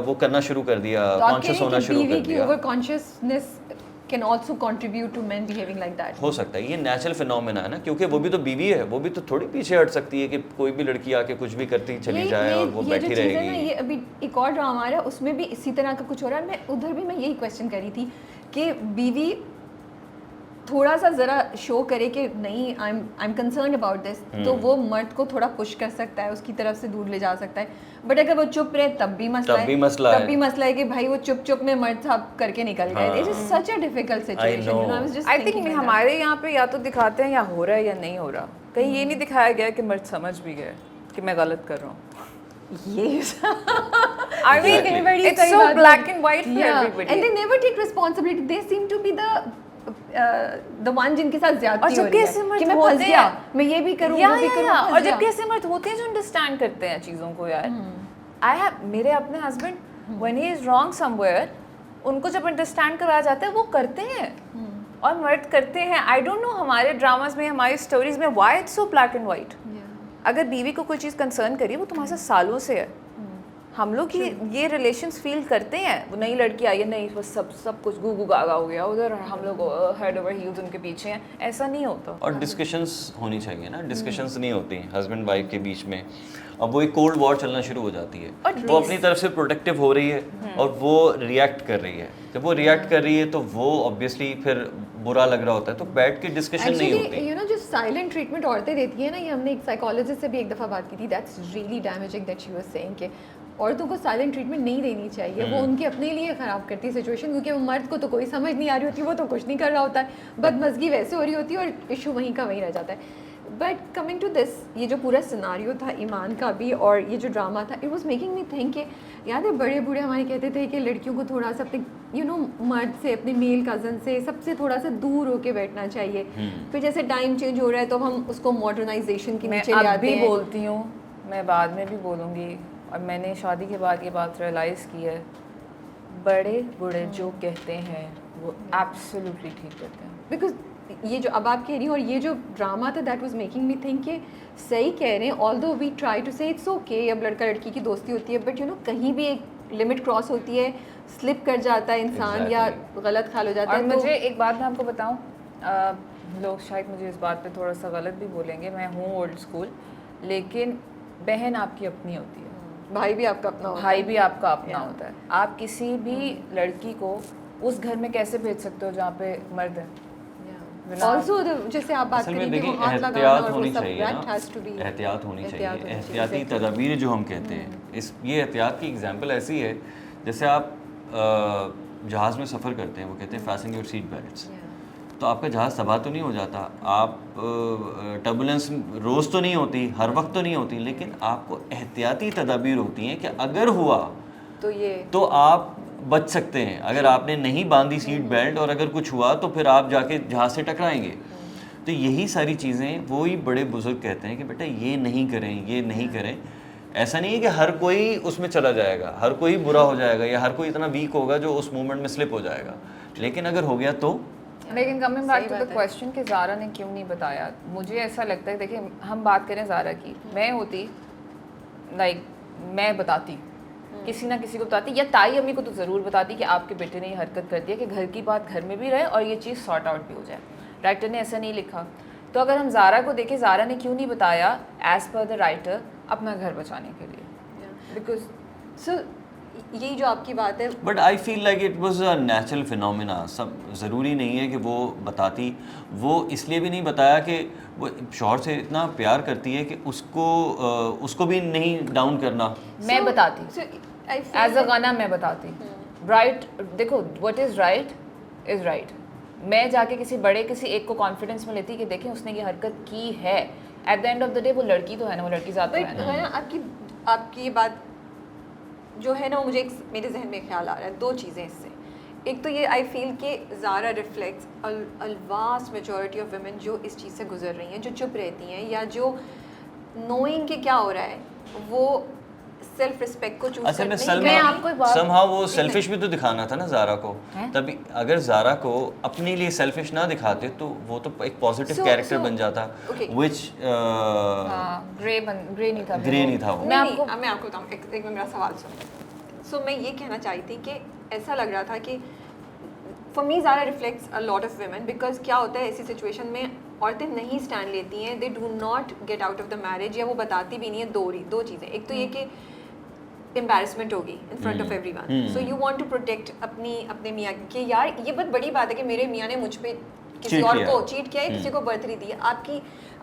वो करना शुरू कर दिया, कॉन्शियस होना शुरू कर बीवी की दिया। Over consciousness can also contribute to men behaving like that. हो सकता है ये नेचुरल फिनोमेना है ना, क्योंकि वो भी तो बीवी है, वो भी तो थोड़ी पीछे हट सकती है कि कोई भी लड़की आके कुछ भी करती चली जाए और वो बैठी रहेगी। ये अभी एक और ड्रामा आ रहा है, उसमें भी इसी तरह का कुछ हो रहा है। मैं उधर भी मैं यही क्वेश्चन कर रही थी कि बीवी थोड़ा सा ज़रा शो करे कि नहीं I am concern about this, तो वो मर्द को थोड़ा पुश कर सकता है, उसकी तरफ से दूर ले जा सकता है। बट अगर वो चुप रहे तब भी मसला है कि भाई वो चुप में मर्द साहब करके निकल गए। It is such a difficult situation. I think हमारे यहाँ पे या तो दिखाते हैं या हो रहा है या नहीं हो रहा, कहीं ये नहीं दिखाया गया कि मर्द समझ भी गए कि मैं गलत कर रहा हूँ। Yes. I mean, it's so black and white for everybody. And they never take responsibility. They seem to be the one जिनके साथ ज़्यादती हो रही है कि मैं फंस गया, मैं ये भी करूँ, वो भी करूँ। और जबकि ऐसे मर्द होते हैं जो अंडरस्टैंड करते हैं चीज़ों को यार। मेरे अपने husband when he is wrong somewhere, उनको जब अंडरस्टैंड करवाया जाता है वो करते हैं और मर्द करते हैं। आई डोंट नो हमारे ड्रामास में, हमारी स्टोरीज में why it's so black and white. अगर बीवी को कोई चीज़ कंसर्न करिए वो तुम्हारे साथ सालों से है। हम लोग ये रिलेशंस फील करते हैं। वो नई लड़की आई है, नहीं बस सब कुछ गू गागा हो गया उधर, हम लोग हेड ओवर हील्स उनके पीछे हैं, ऐसा नहीं होता। और डिस्कशंस होनी चाहिए ना, डिस्कशंस नहीं होती हस्बैंड वाइफ के बीच में। अब वो एक कोल्ड वॉर चलना शुरू हो जाती है, वो अपनी तरफ से प्रोटेक्टिव हो रही है और वो रिएक्ट कर रही है। जब वो रिएक्ट कर रही है तो वो ऑब्वियसली फिर बुरा लग रहा होता है, तो बैठ के डिस्कशन नहीं होती। यू नो जो साइलेंट ट्रीटमेंट औरतें देती हैं ना, ये हमने एक साइकोलॉजिस्ट से भी एक दफ़ा बात की थी, that's really damaging that she was saying कि औरतों को साइलेंट ट्रीटमेंट नहीं देनी चाहिए। वो उनके अपने लिए ख़राब करती है सिचुएशन, क्योंकि वो मर्द को तो कोई समझ नहीं आ रही होती, वो तो कुछ नहीं कर रहा होता है, बदमज़गी वैसे हो रही होती है और इशू वहीं का वहीं रह जाता है। बट कमिंग टू दिस, ये जो पूरा सिनारियो था ईमान का भी और ये जो ड्रामा था, it was making me think कि याद है बड़े बूढ़े हमारे कहते थे कि लड़कियों को थोड़ा सा अपने मर्द से, अपने मेल कज़न से, सबसे थोड़ा सा दूर होके बैठना चाहिए। फिर जैसे टाइम चेंज हो रहा है तो हम उसको मॉडर्नाइजेशन के नीचे ले आते हैं। मैं बोलती हूँ, मैं बाद में भी बोलूँगी, और मैंने शादी के बाद ये बात रियलाइज़ की है, बड़े बूढ़े जो कहते हैं वो एब्सोल्युटली ठीक कहते हैं। बिकॉज ये जो अब आप कह रही हो और ये जो ड्रामा था, that was making me think कि सही कह रहे हैं। ऑल्दो वी ट्राई टू से इट्स ओके, अब लड़का लड़की की दोस्ती होती है, बट कहीं भी एक लिमिट क्रॉस होती है, स्लिप कर जाता है इंसान या गलत ख्याल हो जाता है। और मुझे एक बात मैं आपको बताऊं, लोग शायद मुझे इस बात पे थोड़ा सा गलत भी बोलेंगे, मैं हूँ ओल्ड स्कूल, लेकिन बहन आपकी अपनी होती है, भाई भी आपका अपना होता है। भाई भी आपका अपना होता है। आप किसी भी लड़की को उस घर में कैसे भेज सकते हो जहाँ पे मर्द है? ऑल्सो जैसे आप बात असल में करेंगे देखिए वो हाथ लगाना एहतियात और वो होनी सब चाहिए that ना, has to be एहतियात होनी चाहिए, एहतियात होनी चाहिए, एहतियाती exactly. तदाबीर जो हम कहते हैं, ये एहतियात की एग्जांपल ऐसी है जैसे आप जहाज़ में सफ़र करते हैं, वो कहते हैं fasten your seat belts, तो आपका जहाज़ तबाह तो नहीं हो जाता, आप टर्बुलेंस रोज़ तो नहीं होती, हर वक्त तो नहीं होती, लेकिन आपको एहतियाती तदाबीर होती हैं कि अगर हुआ तो ये तो आप बच सकते हैं। अगर आपने नहीं बांधी सीट बेल्ट और अगर कुछ हुआ तो फिर आप जाके जहाज से टकराएंगे। तो यही सारी चीज़ें वही बड़े बुजुर्ग कहते हैं कि बेटा ये नहीं करें, ये नहीं करें। ऐसा नहीं है कि हर कोई उसमें चला जाएगा, हर कोई बुरा हो जाएगा या हर कोई इतना वीक होगा जो उस मोमेंट में स्लिप हो जाएगा, लेकिन अगर हो गया तो लेकिन कमिंग बैक टू द बात है। क्वेश्चन कि ज़ारा ने क्यों नहीं बताया, मुझे ऐसा लगता है, देखिए हम बात करें ज़ारा की, मैं होती लाइक मैं बताती, किसी ना किसी को बताती, या ताई अम्मी को तो ज़रूर बताती कि आपके बेटे ने ये हरकत कर दी है कि घर की बात घर में भी रहे और ये चीज़ सॉर्ट आउट भी हो जाए। राइटर ने ऐसा नहीं लिखा, तो अगर हम ज़ारा को देखें, ज़ारा ने क्यों नहीं बताया एज़ पर द राइटर अपना घर बचाने के लिए, बिकॉज सो यही जो आपकी बात है but I feel like it was a natural phenomena. सब ज़रूरी नहीं है कि वो बताती, वो इसलिए भी नहीं बताया कि वो शौहर से इतना प्यार करती है कि उसको भी नहीं डाउन करना। मैं बताती so I feel as a गाना, मैं बताती राइट, देखो what is right is right. मैं जाके किसी बड़े किसी एक को कॉन्फिडेंस में लेती कि देखें उसने ये हरकत की है, at the end of the day वो लड़की तो है ना, वो लड़की ज़ात तो बट है ना। है ना आपकी ये बात जो है ना, वो मुझे एक मेरे जहन में ख्याल आ रहा है, दो चीज़ें इससे। एक तो ये आई फील कि Zara reflects a vast majority of women जो इस चीज़ से गुजर रही हैं, जो चुप रहती हैं या जो नोइंग कि क्या हो रहा है वो सेल्फ रिस्पेक्ट को चूज असल में मैं आपको एक बात- समहाउ वो सेल्फिश भी तो दिखाना था ना ज़ारा को। हैं? तभी अगर ज़ारा को अपने लिए सेल्फिश ना दिखाते तो वो तो एक पॉजिटिव So- कैरेक्टर so- बन जाता, okay. विच ग्रे नहीं था, ग्रे नहीं था वो। मैं आपको- आपको बताऊँ, एक मेरा सवाल सुनो। सो मैं ये कहना चाहती थी कि ऐसा लग रहा था कि for me Zara reflects a lot of women, because क्या होता है ऐसी सिचुएशन में औरतें नहीं स्टैंड लेती हैं, they do not get out of the marriage, या वो बताती भी नहीं है। दो चीज़ें, एक तो ये कि एम्बैरसमेंट होगी in front of everyone, so you want to protect अपने मियाँ के, यार ये बहुत बड़ी बात है कि मेरे मियाँ ने मुझ पे किसी Cheat और किया को है। चीट किया है, किसी को बर्थरी दी है,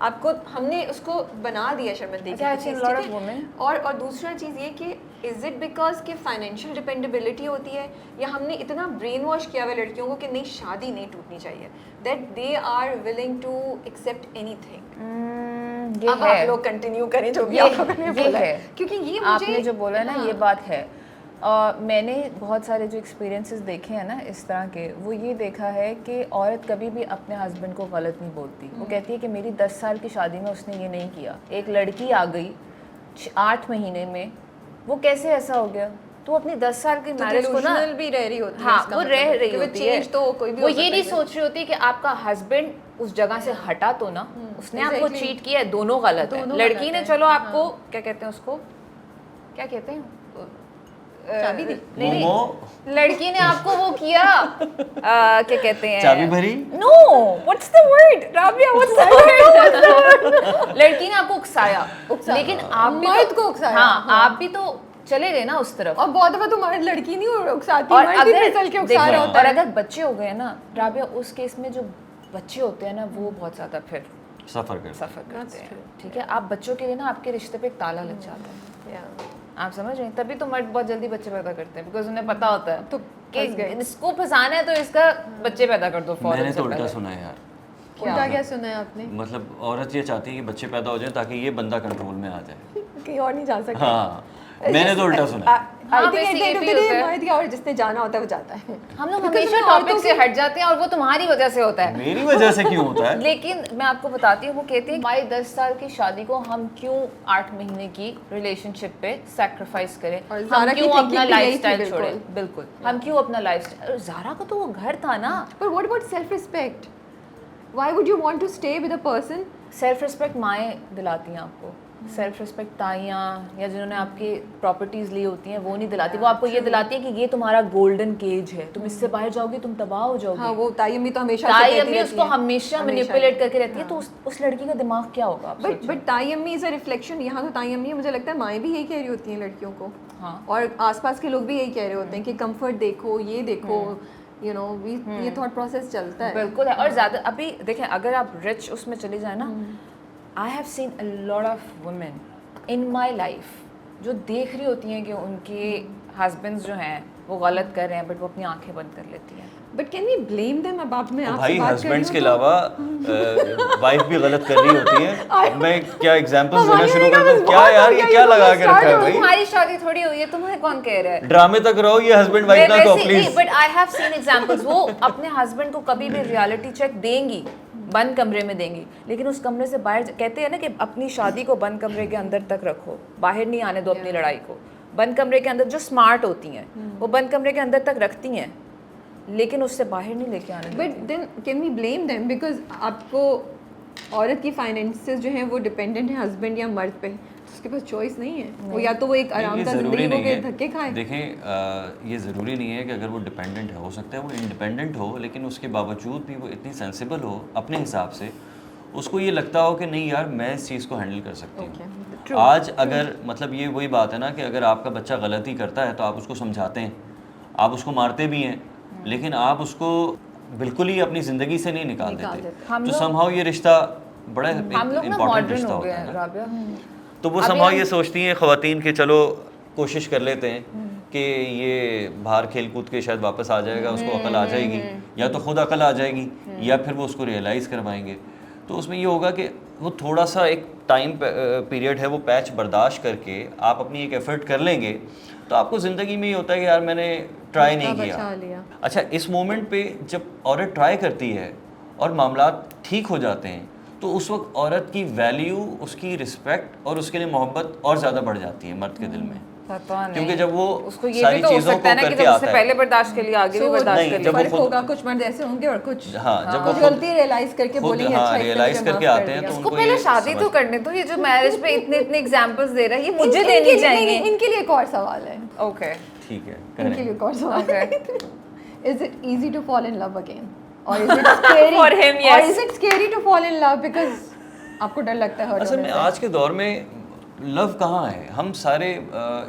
आपको हमने उसको बना दिया शर्मिंदगी अच्छा, की चीज़, lot ठीक of है? women- और दूसरा चीज़ ये कि इज़ इट बिकॉज कि फाइनेंशियल डिपेंडेबिलिटी होती है, या हमने इतना ब्रेन वॉश किया हुआ लड़कियों को कि नहीं शादी नहीं टूटनी चाहिए, that they are willing to accept anything. ये अब है, आप लोग कंटिन्यू करें जो भी ये- आप लोगों ने ये बोला है। है, क्योंकि ये आपने मुझे जो बोला है ना, ये हाँ। बात है। मैंने बहुत सारे जो एक्सपीरियंसेस देखे हैं ना इस तरह के, वो ये देखा है कि औरत कभी भी अपने हस्बैंड को गलत नहीं बोलती। वो कहती है कि मेरी 10 साल की शादी में उसने ये नहीं किया, एक लड़की आ गई 8 महीने में, वो कैसे ऐसा हो गया? तो अपनी 10 साल की तो मैरिज को ना, delusional भी रह रही होती है, हाँ इसका वो मतलब रह है। रही क्योंकि होती है, change तो कोई भी वो हो ये सकता नहीं है। सोच रही होती कि आपका हस्बैंड उस जगह से हटा तो ना, उसने आपको exactly. चीट किया है, दोनों गलत है। दोनों लड़की गलत ने है, चलो आपको क्या कहते हैं उसको, क्या कहते हैं, चाबी दी? नहीं मोमो? लड़की ने आपको वो किया, क्या कहते हैं, चाबी भरी? No, what's the word Rabia, what's the word लड़की ने आपको उकसाया, लेकिन आप भी मर्द तो- को उकसाया, हाँ, हाँ। आप भी तो चले गए ना उस तरफ। और बहुत दफा तो मर्द लड़की नहीं उकसाती, और मर्द ही अगर फिसल के उकसा देखो, रहा होता और है। अगर बच्चे हो गए ना राबिया, उस केस में जो बच्चे होते हैं ना, वो बहुत ज्यादा फिर सफ़र करते सफर करते That's हैं, true. ठीक है? आप बच्चों के लिए ना आपके रिश्ते पे एक ताला लग जाता है, Yeah. आप समझ रहे हैं? तभी तो मर्द बहुत जल्दी बच्चे पैदा करते हैं, बिकॉज उन्हें पता होता है तो कि फंस गए। इसको फंसाना है तो इसका बच्चे पैदा कर दो फौरन मैंने से तो उल्टा पहले। सुना है यार। उल्टा क्या सुना है आपने? मतलब औरत ये चाहती है कि बच्चे पैदा हो जाए ताकि ये बंदा कंट्रोल में आ जाए। कहीं और नहीं जा सकते। हाँ, मैंने तो उल्टा सुना है। हाँ, I think at the basically end of ये the day, होता है। मर्द या और जिसने जाना होता है वो जाता है। हम लोग Because हमेशा हमें टॉपिक औरतों से की- हट जाते हैं और वो तुम्हारी वजह से होता है। मेरी वजह से क्यों होता है? लेकिन मैं आपको बताती हूँ, वो कहती है हमारी 10 साल की शादी को हम क्यों 8 महीने की रिलेशनशिप पे सैक्रिफाइस करें, और हम ज़ारा की क्यों thinking अपना भी यही थी, लाइफस्टाइल बिल्कुल। छोड़ें, बिल्कुल हम क्यों अपना लाइफस्टाइल, ज़ारा का तो वो घर था ना। But what about self-respect? Why would you want to stay with a person? Self respect माएँ दिलाती हैं आपको, सेल्फ रिस्पेक्ट ताइयाँ या जिन्होंने आपकी प्रॉपर्टीज ली होती हैं वो नहीं दिलाती, वो आपको ये दिलाती है कि ये तुम्हारा गोल्डन केज है, तुम इससे बाहर जाओगे तुम तबाह हो जाओगे। हाँ, वो ताई अम्मी तो हमेशा से ताई कहती अम्मी रहती उसको हैं। हमेशा मैनिपुलेट करके रहती है, तो उस लड़की का दिमाग क्या होगा आप सोचो। बट ताई अम्मी इज अ रिफ्लेक्शन, यहाँ तो ताई अम्मी मुझे लगता है माएँ भी यही कह रही होती हैं लड़कियों को, हाँ। और आसपास के लोग भी यही कह रहे होते हैं कि कंफर्ट देखो, ये देखो, यू नो ये थॉट प्रोसेस चलता है। बिल्कुल है। और ज़्यादा अभी देखें, अगर आप रिच उसमें चली जाए ना, I have seen a lot of women in my life जो देख रही होती हैं कि उनके हस्बैंड्स जो हैं वो गलत कर रहे हैं, बट वो अपनी आंखें बंद कर लेती हैं। But can we blame them? अब आप मैं तो आपसे भाई बात कर रही हस्बैंड्स हूँ के तो- अलावा वाइफ भी गलत कर रही होती है। अब मैं क्या एग्जांपल्स देना हमारे शुरू यहाँ कर बस दूं? क्या बहुत यार हो ये गया, क्या ये लगा तो के रखा है भाई? तुम्हारी शादी थोड़ी हुई है, तुम्हें कौन कह रहा है? ड्रामे तक रहो, ये हस्बैंड वाइफ ना कहो please. But I have seen examples, वो अपने हस्बैंड को कभी भी रियलिटी चेक देंगी, बंद कमरे में देंगी, लेकिन उस कमरे से बाहर कहते हैं ना कि अपनी शादी को बंद कमरे के अंदर तक रखो, बाहर नहीं आने दो अपनी लड़ाई को। बंद कमरे के अंदर जो स्मार्ट होती हैं वो बंद कमरे के अंदर तक रखती हैं, लेकिन उससे बाहर नहीं लेके आने देती। But then can we blame them? Because आपको औरत की फाइनेंसेस जो हैं वो डिपेंडेंट है हस्बैंड या मर्द पे, तो उसके पास चॉइस नहीं है। वो या तो वो एक नहीं, आराम ये का ज़रूरी जिंदगी नहीं को है। धक्के खाए। देखें ये ज़रूरी नहीं है कि अगर वो डिपेंडेंट है, हो सकता है वो इंडिपेंडेंट हो, लेकिन उसके बावजूद भी वो इतनी सेंसिबल हो अपने हिसाब से, उसको ये लगता हो कि नहीं यार मैं इस चीज़ को हैंडल कर सकती हूँ। आज अगर मतलब ये वही बात है ना कि अगर आपका बच्चा गलती करता है तो आप उसको समझाते हैं, आप उसको मारते भी हैं, लेकिन आप उसको बिल्कुल ही अपनी ज़िंदगी से नहीं निकाल देते। तो समहाउ ये रिश्ता बड़ा हम लोग ना इम्पोर्टेंट मॉडर्न रिश्ता हो होता गए है हैं ना। राबिया। तो वो समहाउ ये सोचती हैं ख़वातीन कि चलो कोशिश कर लेते हैं कि ये बाहर खेल कूद के शायद वापस आ जाएगा, उसको अकल आ जाएगी, या तो खुद अकल आ जाएगी या फिर वो उसको रियलाइज़ करवाएंगे। तो उसमें ये होगा कि वो थोड़ा सा एक टाइम पीरियड है, वो पैच बर्दाश्त करके आप अपनी एक एफ़र्ट कर लेंगे, तो आपको ज़िंदगी में ये होता है कि यार मैंने ट्राई नहीं किया। अच्छा, इस मोमेंट पे जब औरत ट्राई करती है और मामलात ठीक हो जाते हैं, तो उस वक्त औरत की वैल्यू, उसकी रिस्पेक्ट और उसके लिए मोहब्बत और ज़्यादा बढ़ जाती है मर्द के दिल में। पता नहीं, क्योंकि जब वो उसको ये सारी भी तो हो चीज़ों सकता है को ना कि करके जब उसने आता है। पहले बर्दाश्त के लिए आगे भी बर्दाश्त नहीं, कर जब लिया। वो फर्क खुद- होगा, कुछ मर्द ऐसे होंगे और कुछ हाँ, जब वो खुद- गलती रियलाइज करके खुद, बोलेंगे हाँ, अच्छा इसने realize मुझे करके माफ कर आते हैं दिया। तो उसको उनको पहले ये शादी तो समझ- करने दो, ये जो मैरिज पे इतने इतने एग्जांपल्स दे रहा है ये मुझे इनके देनी लिए- चाहिए। नहीं, इनके लिए एक और सवाल है। ओके, ठीक है, इनके लिए करें। एक और सवाल है। Okay. Is it easy to fall in love again? Or is it scary? For him, Or yes. is it scary to fall in love because आपको डर लगता है hurt असल होने में से? आज के दौर में लव कहाँ है? हम सारे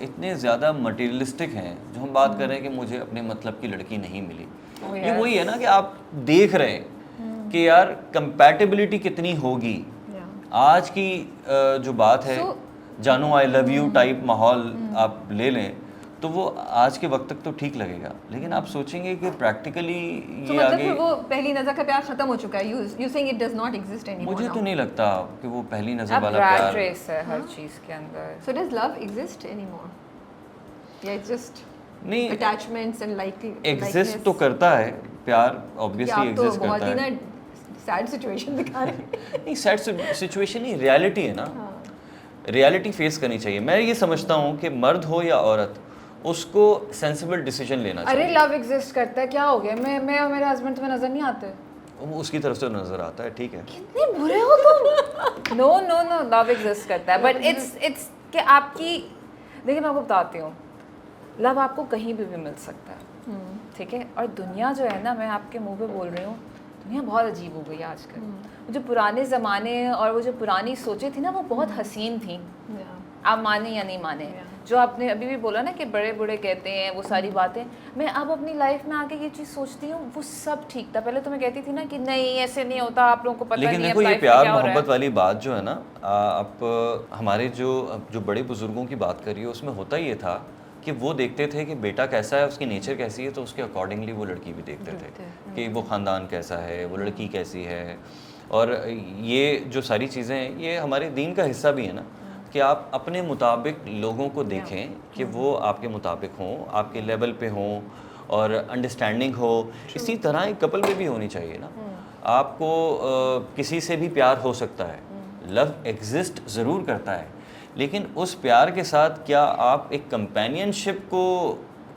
इतने ज़्यादा मटेरियलिस्टिक हैं, जो हम बात कर रहे हैं कि मुझे अपने मतलब की लड़की नहीं मिली। ये वही है ना कि आप देख रहे हैं कि यार कंपैटिबिलिटी कितनी होगी। Yeah. आज की जो बात है, जानो आई लव यू टाइप माहौल आप ले लें, तो वो आज के वक्त तक तो ठीक लगेगा, लेकिन आप सोचेंगे कि प्रैक्टिकली So ये मतलब आगे, फिर वो पहली नजर का प्यार खत्म हो चुका है। You saying it does not exist anymore मुझे now? तो नहीं लगता कि वो पहली नज़र अब वाला रैट प्यार। रेस है हर चीज के अंदर। So does love exist anymore? Yeah, it's just नहीं, attachments and एग्जिस्ट तो करता है प्यार, ऑब्वियसली आप तो एग्जिस्ट बहुत करता ही ना है। सैड सिचुएशन दिखा रहे हैं। नहीं, सैड सिचुएशन नहीं, रियलिटी है ना। रियलिटी फेस करनी चाहिए। मैं ये समझता हूँ कि मर्द हो या औरत, उसको सेंसिबल डिसीजन लेना अरे चाहिए। लव एग्जिस्ट करता है, क्या हो गया? मैं और मेरे हस्बैंड तुम्हें नजर नहीं आते? वो उसकी तरफ से नजर आता है, ठीक है। कितने बुरे हो तुम। No no no, love exist करता है, बट इट्स कि आपकी, देखिए मैं आपको बताती हूँ, लव आपको कहीं भी मिल सकता है, ठीक है? और दुनिया जो है ना, मैं आपके मुंह पे बोल रही हूँ, दुनिया बहुत अजीब हो गई है आजकल। वो जो पुराने ज़माने और वो जो पुरानी सोचें थी ना, वो बहुत हसीन थी। आप माने या नहीं माने, जो आपने अभी भी बोला ना कि बड़े बूढ़े कहते हैं वो सारी बातें, मैं अब अपनी लाइफ में आके ये चीज़ सोचती हूँ, वो सब ठीक था। पहले तो मैं कहती थी ना कि नहीं ऐसे नहीं होता, आप लोगों को पता लेकिन नहीं है देखो, ये life में प्यार क्या हो रहा है। मोहब्बत वाली बात जो है ना, आप हमारे जो बड़े बुजुर्गों की बात करिए, उसमें होता ये था कि वो देखते थे कि बेटा कैसा है, उसकी नेचर कैसी है, तो उसके अकॉर्डिंगली वो लड़की भी देखते थे कि वो ख़ानदान कैसा है, वो लड़की कैसी है। और ये जो सारी चीज़ें हैं, ये हमारे दीन का हिस्सा भी है ना, कि आप अपने मुताबिक लोगों को देखें कि वो आपके मुताबिक हों, आपके लेवल पे हों और अंडरस्टैंडिंग हो। इसी तरह एक कपल में भी होनी चाहिए ना। आपको किसी से भी प्यार हो सकता है, लव एग्जिस्ट ज़रूर करता है, लेकिन उस प्यार के साथ क्या आप एक कंपेनियनशिप को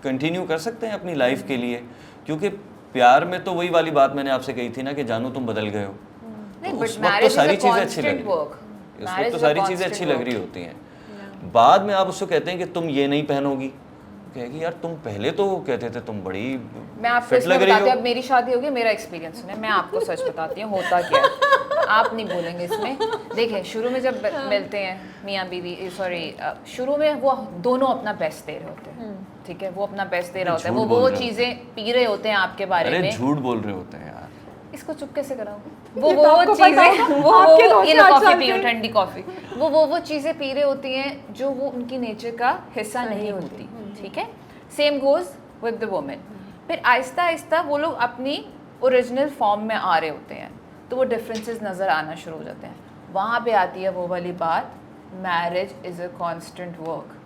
कंटिन्यू कर सकते हैं अपनी लाइफ के लिए? क्योंकि प्यार में तो वही वाली बात मैंने आपसे कही थी ना कि जानू तुम बदल गए हो, नहीं, तो but उस वक्त तो marriage is a सारी चीज़ें अच्छी constant लग work. रही, उस वक्त Marriage तो is a सारी चीज़ें constant अच्छी लग work. रही होती हैं। बाद में आप उसको कहते हैं कि तुम ये नहीं पहनोगी, कहेगी यार तुम पहले तो कहते थे तुम बड़ी मैं आपको फिट इसमें लग रही बताती हूँ, हो। अब मेरी शादी होगी, मेरा एक्सपीरियंस सुने, मैं आपको सच बताती हूँ होता क्या है। आप नहीं बोलेंगे इसमें। देखिए शुरू में जब मिलते हैं मियाँ बीवी, सॉरी, शुरू में वो दोनों अपना बेस्ट दे रहे होते हैं, ठीक है, वो अपना बेस्ट दे रहा होता है, झूठ वो बोल रहे चीज़ें पी रहे होते हैं आपके बारे अरे में। झूठ बोल रहे होते हैं यार। इसको चुप कैसे कराऊं? ये तो आपको पता होगा, आपके वो दोस्त ये से 8 कॉफी साल पियो, से। ठंडी कॉफी। वो चीजें पी रहे होती हैं जो वो उनकी नेचर का हिस्सा नहीं होती, ठीक है। Same goes with the women. फिर आहिस्ता आहिस्ता वो लोग अपनी ओरिजिनल फॉर्म में आ रहे होते हैं, तो वो डिफरेंसेस नज़र आना शुरू हो जाते हैं। वहाँ पे आती है वो वाली बात, marriage is a constant work.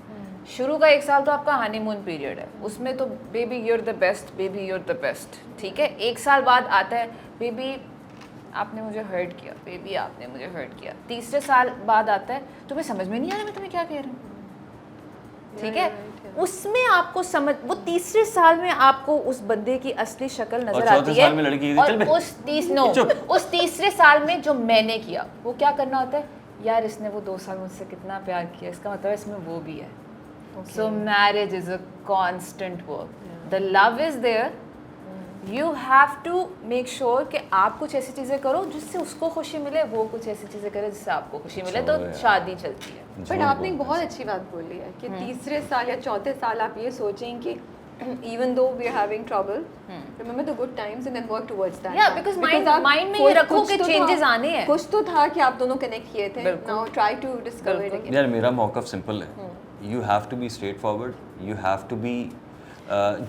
शुरू का 1 साल तो आपका हनीमून पीरियड है, उसमें तो baby you're the best, baby you're the best, ठीक है। 1 साल बाद आता है बेबी आपने मुझे हर्ट किया, बेबी आपने मुझे हर्ट किया। तीसरे साल बाद आता है तुम्हें समझ में नहीं आ रहा मैं तुम्हें क्या कह रही हूँ, ठीक है। उसमें आपको समझ, वो तीसरे साल में आपको उस बंदे की असली शक्ल नजर आती है। साल में लड़की और चल बे। उस तीसरे साल में जो मैंने किया वो क्या करना होता है, यार इसने वो 2 साल मुझसे कितना प्यार किया, इसका मतलब इसमें वो भी है। So marriage is a constant work. The love is there. You have to make sure कि आप कुछ ऐसी चीज़ें करो जिससे उसको खुशी मिले, वो कुछ ऐसी चीज़ें करे जिससे आपको खुशी मिले, तो शादी चलती है। बट आपने एक बहुत अच्छी बात बोली है कि तीसरे साल या चौथे साल आप ये सोचें कि even though we are having trouble, remember the good times and then work towards that. Yeah, because mind में ये रखो कि changes आने हैं। कुछ तो था कि आप दोनों कनेक्ट किए थे. Now try to discover it again. यार मेरा मौक़िफ़ सिंपल है, you have to be straightforward, you have to be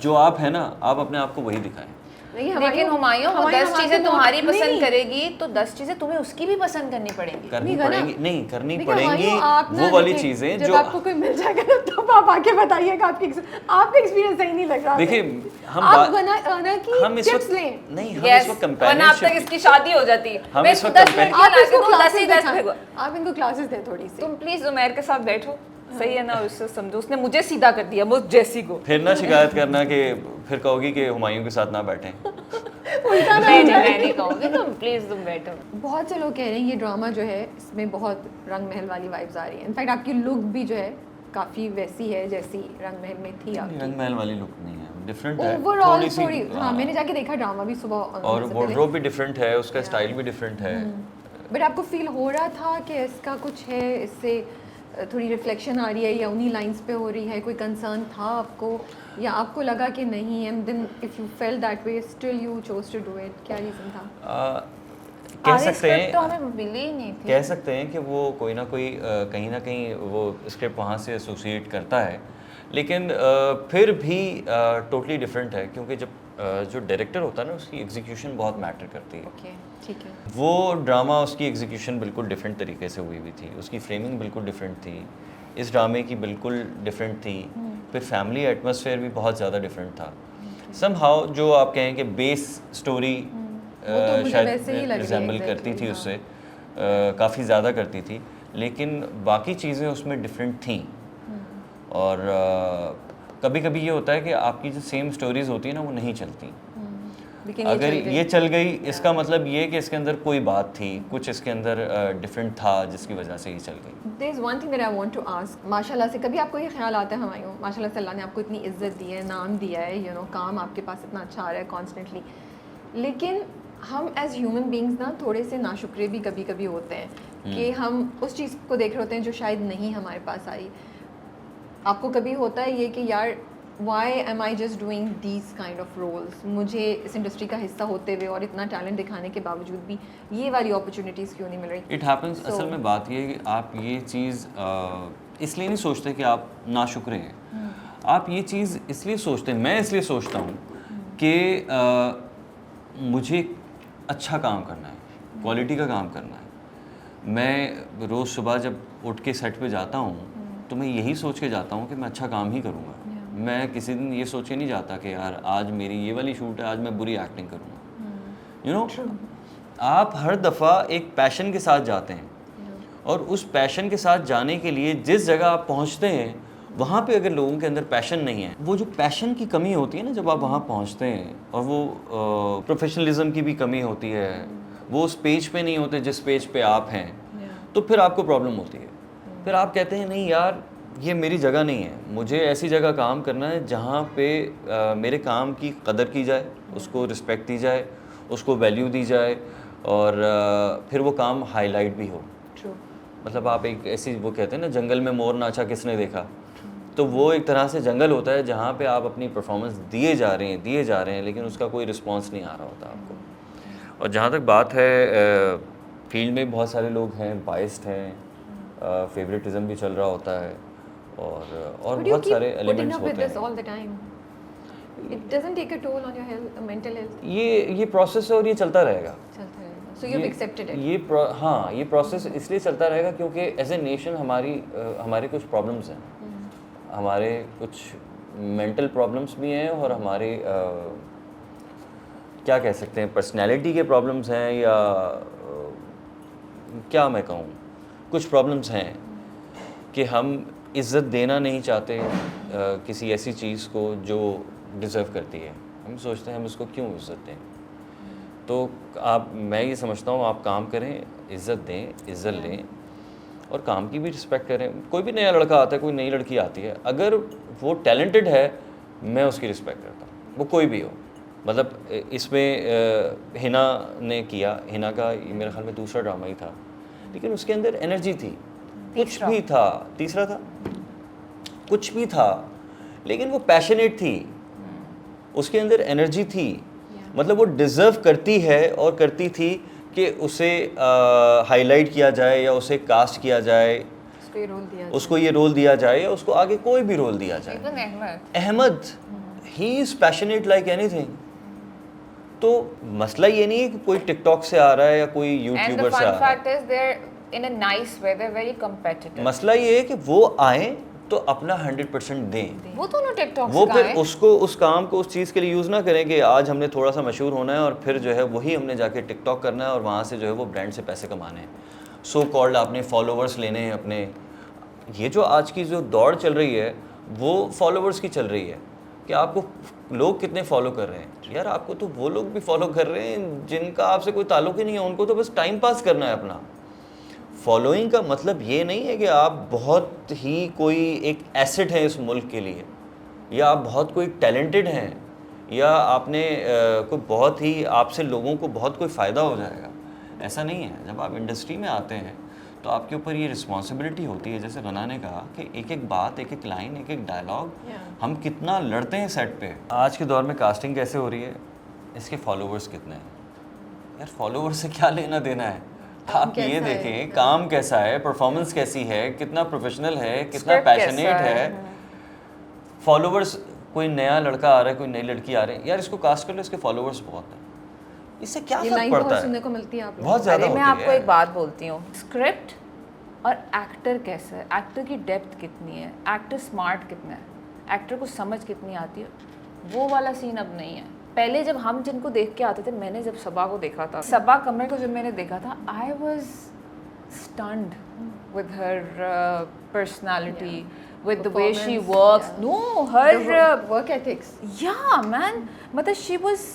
जो आप है ना, आप अपने आप को वही दिखाएं। लेकिन हुमायूं वो 10 चीजें तुम्हारी पसंद करेगी तो 10 चीजें तुम्हें उसकी भी पसंद करनी पड़ेंगी। करनी पड़ेंगी नहीं, करनी देखिए, पड़ेंगी आप ना वो वाली देखिए, चीज़ें जब जो आपको कोई मिल जाएगा ना तब आप आके बताइएगा आपका एक्सपीरियंस सही नहीं लग रहा। देखिए हम आप बना कि हम इस टिप्स वक्त लें। नहीं, हम Yes, इस वक्त वरना अब तक कंपेनियनशिप इसकी शादी हो जाती है। हम मैं इस वक्त 10 compare- लड़कियां आप ला के इसको दूं, 10 क्लासेस ही 10 भेजो। आप इनको क्लासेस दें थोड़ी सी। तुम प्लीज उमैर के साथ बैठो, सही है ना, उससे समझो, उसने मुझे सीधा कर दिया मुझ जैसी को। फिर ना शिकायत करना कि फिर कहोगी कि हुमायूं के साथ ना बैठें। मैं नहीं कहूँगी, तुम प्लीज तुम बैठो। बहुत से लोग कह रहे हैं ये ड्रामा जो है इसमें बहुत रंग महल वाली वाइब्स आ रही है। इनफैक्ट आपकी लुक भी जो है काफ़ी वैसी है जैसी रंग महल में थी आपकी। रंग महल वाली लुक नहीं है, डिफरेंट है ओवरऑल थोड़ी सी। थोड़ी, हाँ मैंने जाके देखा ड्रामा भी सुबह और वार्डरोब भी डिफरेंट है, उसका स्टाइल भी डिफरेंट है। बट आपको फील हो रहा था कि इसका कुछ है, इससे थोड़ी रिफ्लेक्शन आ रही है या उन्हीं लाइंस पे हो रही है, कोई कंसर्न था आपको या आपको लगा कि नहीं, and then if you felt that way still you chose to do it, क्या रीज़न था? कह सकते हैं, तो हमें मिली ही नहीं थी। कह सकते हैं कि वो कोई ना कोई कहीं ना कहीं वो स्क्रिप्ट वहाँ से एसोसिएट करता है, लेकिन फिर भी टोटली डिफरेंट है, क्योंकि जब जो डायरेक्टर होता है ना उसकी एग्जीक्यूशन बहुत मैटर करती है। ओके ठीक है। वो ड्रामा उसकी एग्जीक्यूशन बिल्कुल डिफरेंट तरीके से हुई हुई थी, उसकी फ्रेमिंग बिल्कुल डिफरेंट थी, इस ड्रामे की बिल्कुल डिफरेंट थी। फिर फैमिली एटमॉस्फेयर भी बहुत ज़्यादा डिफरेंट था। समहाउ जो आप कहें कि बेस स्टोरी मुझे वैसे ही लग रही है रिजेंबल करती थी उससे, काफ़ी ज़्यादा करती थी, लेकिन बाकी चीज़ें उसमें डिफरेंट थीं। और कभी कभी ये होता है कि आपकी जो सेम स्टोरीज होती है ना वो नहीं चलती, लेकिन अगर ये चल गई इसका मतलब ये कि इसके अंदर कोई बात थी, कुछ इसके अंदर डिफरेंट था जिसकी वजह से ही चल गई। There is one thing that I want to ask, माशाल्लाह से कभी आपको ये ख्याल आता है हुमायूं, माशाल्लाह से अल्लाह ने आपको इतनी इज्जत दी है, नाम दिया है, यू नो काम आपके पास इतना अच्छा आ रहा है कॉन्स्टेंटली, लेकिन हम एज ह्यूमन बींग्स ना थोड़े से नाशुक्रे भी कभी कभी होते हैं कि हम उस चीज़ को देख रहे होते हैं जो शायद नहीं हमारे पास आई। आपको कभी होता है ये कि यार why am I just doing these kind of roles, मुझे इस इंडस्ट्री का हिस्सा होते हुए और इतना टैलेंट दिखाने के बावजूद भी ये वाली अपॉर्चुनिटीज़ क्यों नहीं मिल रही? It happens. असल में बात ये है कि आप ये चीज़ इसलिए नहीं सोचते कि आप नाशुक्रे हैं, आप ये चीज़ इसलिए सोचते हैं, मैं इसलिए सोचता हूँ कि मुझे अच्छा काम करना है, क्वालिटी का काम करना है। मैं रोज़ सुबह जब उठ के सेट पे जाता हूँ तो मैं यही सोच के जाता हूँ कि मैं अच्छा काम ही करूँगा। मैं किसी दिन ये सोच के नहीं जाता कि यार आज मेरी ये वाली शूट है, आज मैं बुरी एक्टिंग करूँगा। यू नो, आप हर दफ़ा एक पैशन के साथ जाते हैं, और उस पैशन के साथ जाने के लिए जिस जगह आप पहुँचते हैं वहाँ पे अगर लोगों के अंदर पैशन नहीं है, वो जो पैशन की कमी होती है ना जब आप वहाँ पहुँचते हैं, और वो प्रोफेशनलिज्म की भी कमी होती है, वो उस पेज पे नहीं होते जिस पेज पे आप हैं, तो फिर आपको प्रॉब्लम होती है। फिर आप कहते हैं नहीं यार ये मेरी जगह नहीं है। मुझे ऐसी जगह काम करना है जहाँ पे मेरे काम की कदर की जाए, उसको रिस्पेक्ट दी जाए, उसको वैल्यू दी जाए और फिर वो काम हाईलाइट भी हो। ट्रू। मतलब आप एक ऐसी, वो कहते हैं ना, जंगल में मोर नाचा किसने देखा, तो वो एक तरह से जंगल होता है जहाँ पे आप अपनी परफॉर्मेंस दिए जा रहे हैं लेकिन उसका कोई रिस्पॉन्स नहीं आ रहा होता आपको। और जहाँ तक बात है, फील्ड में बहुत सारे लोग हैं, बाइस्ड हैं, फेवरेटिज्म भी चल रहा होता है और But you बहुत keep सारे putting एलिमेंट्स up with होते this हैं। all the time. It doesn't take a toll on your health, mental health. ये प्रोसेस है और ये चलता रहेगा। चलता रहेगा. So you've accepted it. हाँ, ये प्रोसेस इसलिए चलता रहेगा क्योंकि एज ए नेशन हमारे कुछ प्रॉब्लम्स हैं, हमारे कुछ मेंटल प्रॉब्लम्स भी हैं और हमारे क्या कह सकते हैं, पर्सनैलिटी के प्रॉब्लम्स हैं या क्या मैं कहूँ, कुछ प्रॉब्लम्स हैं कि हम इज़्ज़त देना नहीं चाहते किसी ऐसी चीज़ को जो डिज़र्व करती है। हम सोचते हैं हम इसको क्यों इज़्ज़त दें। तो मैं ये समझता हूँ, आप काम करें, इज़्ज़त दें, इज़्ज़त लें और काम की भी रिस्पेक्ट करें। कोई भी नया लड़का आता है, कोई नई लड़की आती है, अगर वो टैलेंटेड है मैं उसकी रिस्पेक्ट करता हूँ, वो कोई भी हो। मतलब इसमें हिना ने किया, हिना का मेरे ख्याल में दूसरा ड्रामा ही था, लेकिन उसके अंदर एनर्जी थी, कुछ भी था, तीसरा था, कुछ भी था, लेकिन वो पैशनेट थी, उसके अंदर एनर्जी थी। मतलब वो डिज़र्व करती है और करती थी कि उसे हाईलाइट किया जाए या उसे कास्ट किया जाए, उसको ये रोल दिया जाए या उसको आगे कोई भी रोल दिया जाए। Ahmad, he is passionate like anything. तो मसला ये नहीं है कि कोई टिकटॉक से आ रहा है या कोई यूट्यूबर से आ रहा है। In a nice way, they're very competitive. मसला ये है कि वो आए तो अपना 100% दें। वो दोनों टिकटॉक वो फिर उसको, उस काम को उस चीज़ के लिए यूज़ ना करें कि आज हमने थोड़ा सा मशहूर होना है और फिर जो है वही हमने जाके टिकटॉक करना है और वहाँ से जो है वो ब्रांड से पैसे कमाने हैं, सो कॉल्ड आपने फॉलोवर्स लेने हैं अपने। ये जो आज की जो दौड़ चल रही है वो फॉलोवर्स की चल रही है कि आपको लोग कितने फॉलो कर रहे हैं। यार आपको तो वो लोग भी फॉलो कर रहे हैं जिनका आपसे कोई ताल्लुक ही नहीं है, उनको तो बस टाइम पास करना है अपना। फॉलोइंग का मतलब ये नहीं है कि आप बहुत ही कोई एक एसेट है इस मुल्क के लिए, या आप बहुत कोई टैलेंटेड हैं, या आपने कोई बहुत ही, आपसे लोगों को बहुत कोई फ़ायदा हो जाएगा, ऐसा नहीं है। जब आप इंडस्ट्री में आते हैं तो आपके ऊपर ये रिस्पॉन्सिबिलिटी होती है, जैसे रना ने कहा कि एक एक बात, एक एक लाइन, एक एक डायलॉग, हम कितना लड़ते हैं सेट पे। आज के दौर में कास्टिंग कैसे हो रही है, इसके फॉलोवर्स कितने हैं। यार फॉलोवर्स से क्या लेना देना है, आप ये देखें काम कैसा है, परफॉर्मेंस कैसी है, कितना प्रोफेशनल है, कितना पैशनेट है। फॉलोवर्स, कोई नया लड़का आ रहा है, कोई नई लड़की आ रही है, यार इसको कास्ट कर लो, इसके फॉलोवर्स बहुत हैं, इससे क्या फर्क पड़ता है। सुनने को मिलती है आप बहुत ज़्यादा। मैं आपको एक बात बोलती हूँ, स्क्रिप्ट और एक्टर कैसा है, एक्टर की डेप्थ कितनी है, एक्टर स्मार्ट कितना है, एक्टर को समझ कितनी आती है, वो वाला सीन अब नहीं है। पहले जब हम जिनको देख के आते थे, मैंने जब सबा को देखा था, सबा कमर को जब मैंने देखा था, I was stunned with her personality, with the way she works, no, her work ethics, yeah man, मतलब she was,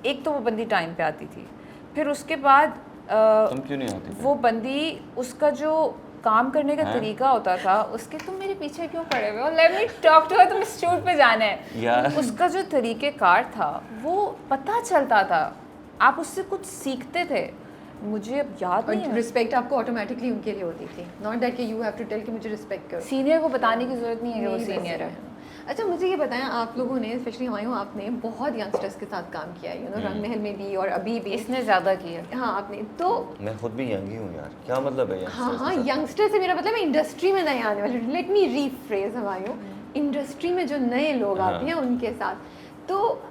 एक तो वो बंदी टाइम पे आती थी, फिर उसके बाद तुम क्यों नहीं आती थी? वो बंदी, उसका जो काम करने का तरीका होता था, उसके, तुम मेरे पीछे क्यों पड़े हुए हो, let me talk to her, तुम शूट पे जाना है। उसका जो तरीक़ेकार था वो पता चलता था, आप उससे कुछ सीखते थे। मुझे अब याद नहीं है, रिस्पेक्ट आपको ऑटोमेटिकली उनके लिए होती थी, नॉट दैट कि यू हैव टू टेल कि मुझे रिस्पेक्ट करो। सीनियर को बताने की ज़रूरत नहीं है कि वो सीनियर है। अच्छा मुझे ये बताएं, आप लोगों ने, स्पेशली हमायूं, आपने बहुत यंगस्टर्स के साथ काम किया है, यू नो, रंग महल में भी और अभी भी। इसने ज़्यादा किया। हाँ आपने तो, मैं खुद भी यंग ही हूँ यार, क्या मतलब है हाँ हाँ, यंगस्टर से मेरा मतलब है इंडस्ट्री में नए आने वाले। Let me rephrase Humayun, industry में जो नए लोग आते हैं उनके साथ, तो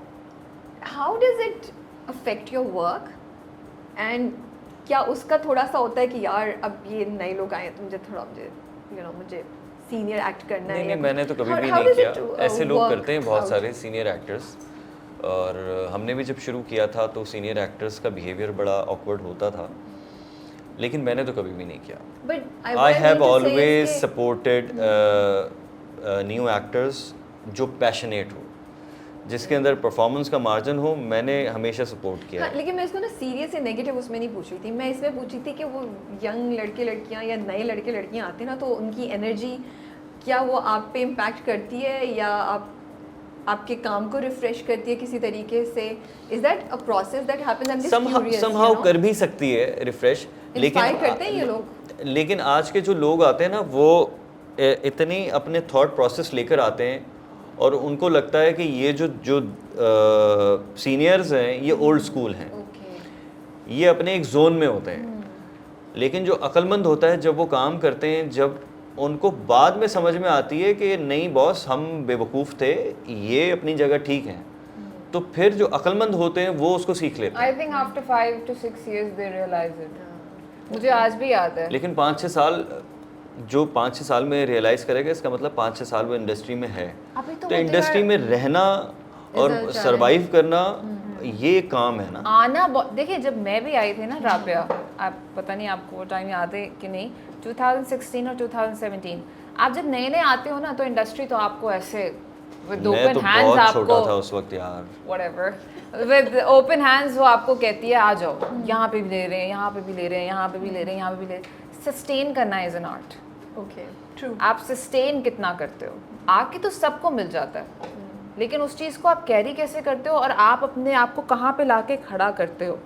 how does it affect your work, and क्या उसका थोड़ा सा होता है कि यार अब ये नए लोग आए तो मुझे थोड़ा, मुझे सीनियर एक्ट करना है? नहीं, मैंने तो कभी भी नहीं किया, ऐसे लोग करते हैं बहुत सारे सीनियर एक्टर्स। और हमने भी जब शुरू किया था तो सीनियर एक्टर्स का बिहेवियर बड़ा ऑकवर्ड होता था, लेकिन मैंने तो कभी भी नहीं किया। But I have always supported new actors जो पैशनेट हो, जिसके अंदर परफॉर्मेंस का मार्जिन हो, मैंने हमेशा सपोर्ट किया। हाँ, लेकिन मैं इसको ना सीरियस या नेगेटिव उसमें नहीं पूछ रही थी, मैं इसमें पूछ रही थी कि वो यंग लड़के लड़कियाँ या नए लड़के लड़कियाँ आते हैं ना, तो उनकी एनर्जी क्या वो आप पे इम्पैक्ट करती है या आपके काम को रिफ्रेश करती है किसी तरीके से? Is that a process that happens? I am just curious. Somehow कर भी सकती है रिफ्रेश, इंस्पायर करते हैं ये लोग? लेकिन आज के जो लोग आते हैं ना, वो इतनी अपने थॉट प्रोसेस लेकर आते हैं और उनको लगता है कि ये जो सीनियर्स हैं ये ओल्ड स्कूल हैं, ये अपने एक जोन में होते हैं। लेकिन जो अक्लमंद होता है, जब वो काम करते हैं, जब उनको बाद में समझ में आती है कि नहीं बॉस, हम बेवकूफ़ थे, ये अपनी जगह ठीक हैं, तो फिर जो अक्लमंद होते हैं वो उसको सीख लेते हैं। I think after 5 to 6 years they realize it. मुझे आज भी याद है। लेकिन 5-6 साल, जो 5-6 साल में रियलाइज़ करेगा, इसका मतलब 5-6 साल वो इंडस्ट्री में है। तो इंडस्ट्री में रहना और सरवाइव करना ये काम है ना। आना देखिए, जब मैं भी आई थी ना राबिया, आप पता नहीं आपको वो टाइम याद है कि नहीं, 2016 और 2017, आप जब नए नए आते हो ना तो इंडस्ट्री तो आपको ऐसे विद ओपन हैंड्स, आपको छोटा था उस वक्त यार, व्हाटएवर, विद ओपन हैंड्स वो आपको कहती है आ जाओ, यहाँ पे भी ले रहे हैं, यहाँ पे भी ले रहे हैं, यहाँ पे भी ले रहे हैं, यहाँ पे भी ले रहे हैं। सस्टेन करना is an art. Okay, true. आप सस्टेन कितना करते हो? आके तो सबको मिल जाता है, लेकिन उस चीज़ को आप कैरी कैसे करते हो और आप अपने आप को कहाँ पे लाके खड़ा करते हो,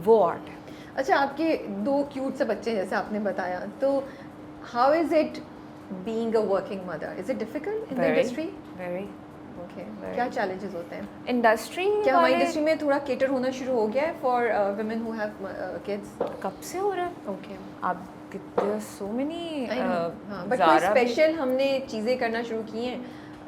वो आर्ट है। अच्छा, आपके 2 क्यूट से बच्चे जैसे आपने बताया, तो how is it being a working mother? Is it difficult in the industry? Very okay, क्या चैलेंजेस होते हैं इंडस्ट्री? क्या हमारी इंडस्ट्री में थोड़ा केटर होना शुरू हो गया है for women who have kids? कब से हो रहा है? ओके, आप कितने सो मेनी, बट कोई स्पेशल हमने चीज़ें करना शुरू की हैं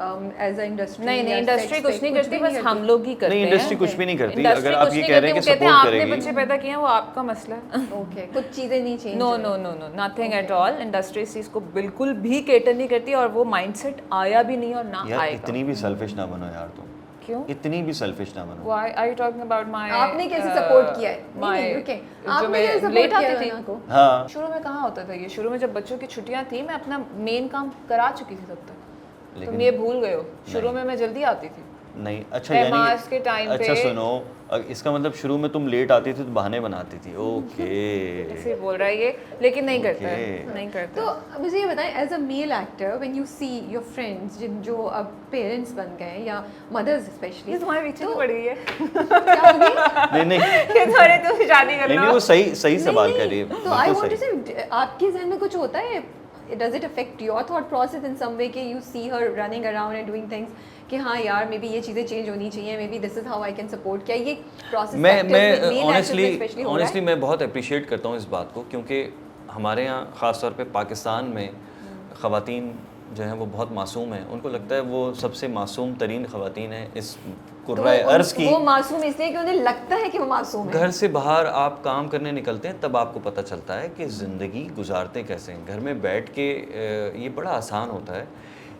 एज अ इंडस्ट्री? नहीं, इंडस्ट्री कुछ नहीं करती, बस हम लोग ही करते हैं। नहीं, इंडस्ट्री कुछ भी नहीं करती। अगर आप ये कह रहे हैं कि सपोर्ट करेगी, आपने बच्चे पैदा किए हैं, वो आपका मसला है। ओके, कुछ चीज़ें नहीं change? No no no no, nothing at all. Industry इस चीज़ को बिल्कुल भी केटर नहीं करती और वो माइंडसेट आया भी नहीं और ना यार आएगा। इतनी भी सेल्फिश ना बनो यार तुम। क्यों? इतनी भी सेल्फिश ना बनो। Why are you talking about my? आपने कैसे सपोर्ट किया है? नहीं, रुके, आपने कैसे सपोर्ट लेट किया आती थी है को? हाँ, शुरू में कहाँ होता था ये? शुरू में जब बच्चों की छुट्टियां थी, मैं अपना मेन काम करा चुकी थी तब तक। तुम ये भूल गए हो, शुरू में मैं जल्दी आती थी। नहीं, अच्छा मार्च के टाइम पे। अच्छा सुनो, इसका मतलब शुरू में तुम लेट आती थी तो बहाने बनाती थी। ओके, ऐसे बोल रहा है ये, लेकिन नहीं करता है, Okay. नहीं करता। तो मुझे ये बताएं, as a male actor, when you see your friends जो अब पेरेंट्स बन गए हैं या मदर्स स्पेशली, ये तुम्हारे पीछे तो पड़ी है। क्या होगी? नहीं ये थोड़े तुम शादी कर नहीं, लो। वो सही सवाल कर रही है। तो आई वांट टू से, आपके ज़हन में कुछ होता है, does it affect your thought process in some way कि you see her running around and doing things कि हाँ यार मे बी ये चीज़ें चेंज होनी चाहिए, may be this is how I can support? क्या ये प्रोसेस मैं ऑनेस्टली मैं बहुत अप्रिशिएट करता हूँ इस बात को, क्योंकि हमारे यहाँ ख़ास तौर पे पाकिस्तान में ख़वातीन जो हैं वो बहुत मासूम हैं। उनको लगता है वो सबसे मासूम तरीन ख़वातीन हैं इस कुर्राए अर्ज़ की। वो मासूम इसलिए कि उन्हें लगता है कि वो मासूम है। घर से बाहर आप काम करने निकलते हैं तब आपको पता चलता है कि ज़िंदगी गुजारते कैसे हैं। घर में बैठ के ये बड़ा आसान होता है।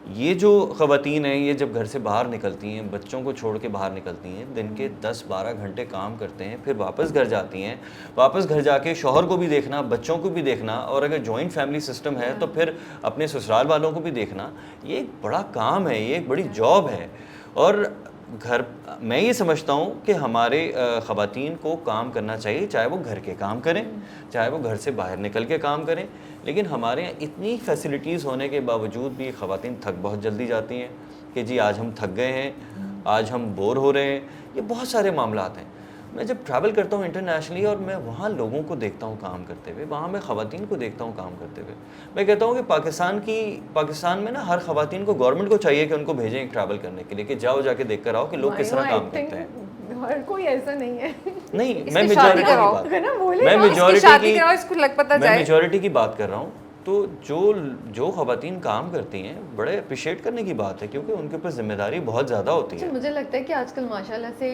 ये जो ख़वातीन हैं, ये जब घर से बाहर निकलती हैं, बच्चों को छोड़ के बाहर निकलती हैं, दिन के 10-12 घंटे काम करते हैं, फिर वापस घर जाती हैं, वापस घर जाके शौहर को भी देखना, बच्चों को भी देखना, और अगर जॉइंट फैमिली सिस्टम है तो फिर अपने ससुराल वालों को भी देखना। ये एक बड़ा काम है, ये एक बड़ी जॉब है। और घर, मैं ये समझता हूँ कि हमारे ख़वातीन को काम करना चाहिए, चाहे वो घर के काम करें, चाहे वो घर से बाहर निकल के काम करें। लेकिन हमारे यहाँ इतनी फैसिलिटीज़ होने के बावजूद भी ख़वातीन थक बहुत जल्दी जाती हैं कि जी आज हम थक गए हैं, आज हम बोर हो रहे हैं। ये बहुत सारे मामलात हैं। मैं जब ट्रैवल करता हूँ इंटरनेशनली और मैं वहाँ लोगों को देखता हूँ काम करते हुए, वहाँ मैं ख़वातीन को देखता हूँ काम करते हुए, मैं कहता हूँ कि पाकिस्तान में ना हर ख़वातीन को, गवर्नमेंट को चाहिए कि उनको भेजें एक ट्रैवल करने के लिए, कि जाओ जाके देख कर आओ कि लोग किस तरह काम करते हैं। हर कोई ऐसा नहीं है। नहीं, मैं शादी कराओ, मेजॉरिटी की बात कर रहा हूँ। तो जो ख़वातीन काम करती हैं, बड़े अप्रिशिएट करने की बात है, क्योंकि उनके ऊपर जिम्मेदारी बहुत ज़्यादा होती है। मुझे लगता है कि आजकल माशाल्लाह से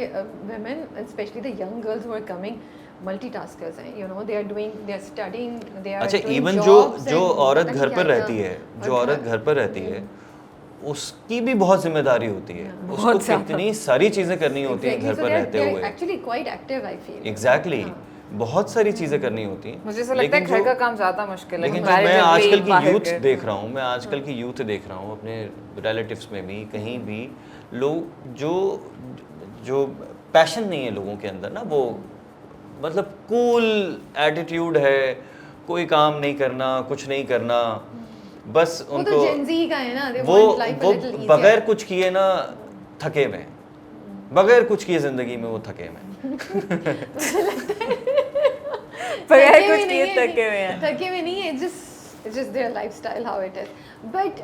women, especially the young girls who are coming, multitaskers हैं, you know, they are doing, they are studying, they are अच्छा, doing इवन jobs जो and औरत पता घर नहीं पर क्या-क्या। रहती है, जो औरत घर पर रहती है, उसकी भी बहुत जिम्मेदारी होती है। उसको कितनी सारी चीज़ें करनी होती हैं घर पर रहते हुए। Actually quite active I feel. Exactly, बहुत सारी चीज़ें करनी होती हैं। मुझे ऐसा लगता है घर का काम ज़्यादा मुश्किल है। लेकिन जो मैं आजकल की यूथ देख रहा हूँ, मैं आजकल की यूथ देख रहा हूँ अपने रिलेटिव्स में भी, कहीं भी, लोग जो पैशन नहीं है लोगों के अंदर ना, वो मतलब कूल एटीट्यूड है, कोई काम नहीं करना, कुछ नहीं करना, बस वो उनको तो जेंजी का है ना, they वो want life a वो little easier. बगैर कुछ किए ना थके हुए हैं, बगैर कुछ किए जिंदगी में वो थके हुए हैं। बगैर थके कुछ हुए नहीं किए है, थके हुए हैं। थके हुए नहीं है, it's just their lifestyle how it is. But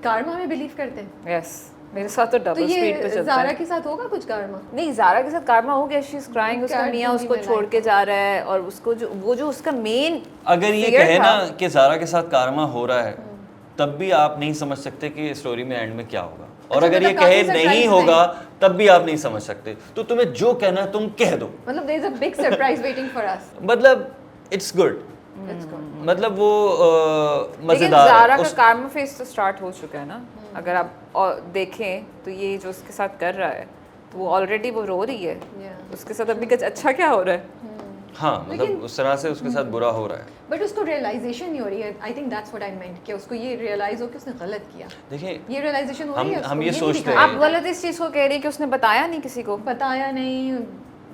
karma में believe करते हैं, यस, मेरे साथ तो तो डबल स्पीड पे ये चलता ज़ारा है। के साथ होगा कुछ karma? नहीं, ज़ारा के साथ karma हो गया, शी इज क्राइंग, उसका Can't मियाँ do उसको me छोड़ like के जा रहा है, और उसको जो उसका मेन अगर ये fear कहे था- ना कि ज़ारा के साथ कारमा हो रहा है, तब भी आप नहीं समझ सकते कि स्टोरी में एंड में क्या होगा, और अच्छा, अगर ये मतलब काफी कहे surprise नहीं है। होगा तब भी आप नहीं समझ सकते। तो तुम्हें जो कहना है तुम कह दो, मतलब there is a big surprise waiting for us. मतलब इट्स गुड, It's good. मतलब वो लेकिन मजेदार ज़ारा है। का karma phase तो स्टार्ट हो चुका है ना, अगर आप देखें तो ये जो उसके साथ कर रहा है, तो वो ऑलरेडी वो रो रही है, Yeah. उसके साथ अभी कुछ अच्छा क्या हो रहा है? हाँ, मतलब उस तरह से उसके साथ बुरा हो रहा है। बट उसको रियलाइजेशन नहीं हो रही है, I think that's what I meant, कि उसको ये रियलाइज हो कि उसने गलत किया, देखिए ये रियलाइजेशन हो रही है हम उसको, ये नहीं सोचते दिखाया। हैं- आप गलत इस चीज़ को कह रही है कि उसने बताया नहीं किसी को। बताया नहीं,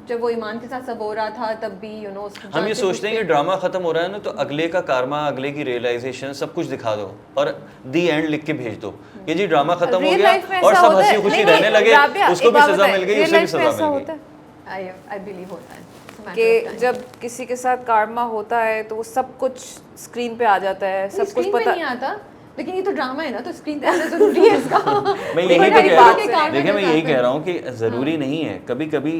जब वो ईमान के साथ सब हो रहा था तब भी यू नो हम ये सोचते हैं कि ड्रामा खत्म हो रहा है ना, तो अगले का कारमा, अगले की रियलाइजेशन सब कुछ दिखा दो और दी एंड लिख के भेज दो कि जी ड्रामा खत्म हो Real गया life में और ऐसा सब होता है। हंसी खुशी नहीं, रहने नहीं, लगे, राबिया, उसको एक भी बात सजा बताएं, मिल गई, real उसे भी life में सजा ऐसा मिल होता गई। है आई बिलीव होता है It's a matter कि of time. जब किसी के साथ karma होता है तो वो सब कुछ स्क्रीन पे आ जाता है, नहीं, सब कुछ स्क्रीन पे पता। नहीं आता, लेकिन ये तो ड्रामा है ना, तो स्क्रीन पे आना जरूरी है इसका। मैं But यही तो हर कह बात रहा के हूँ, कारण देखिए मैं में यही happen. कह रहा हूँ कि ज़रूरी नहीं है, कभी कभी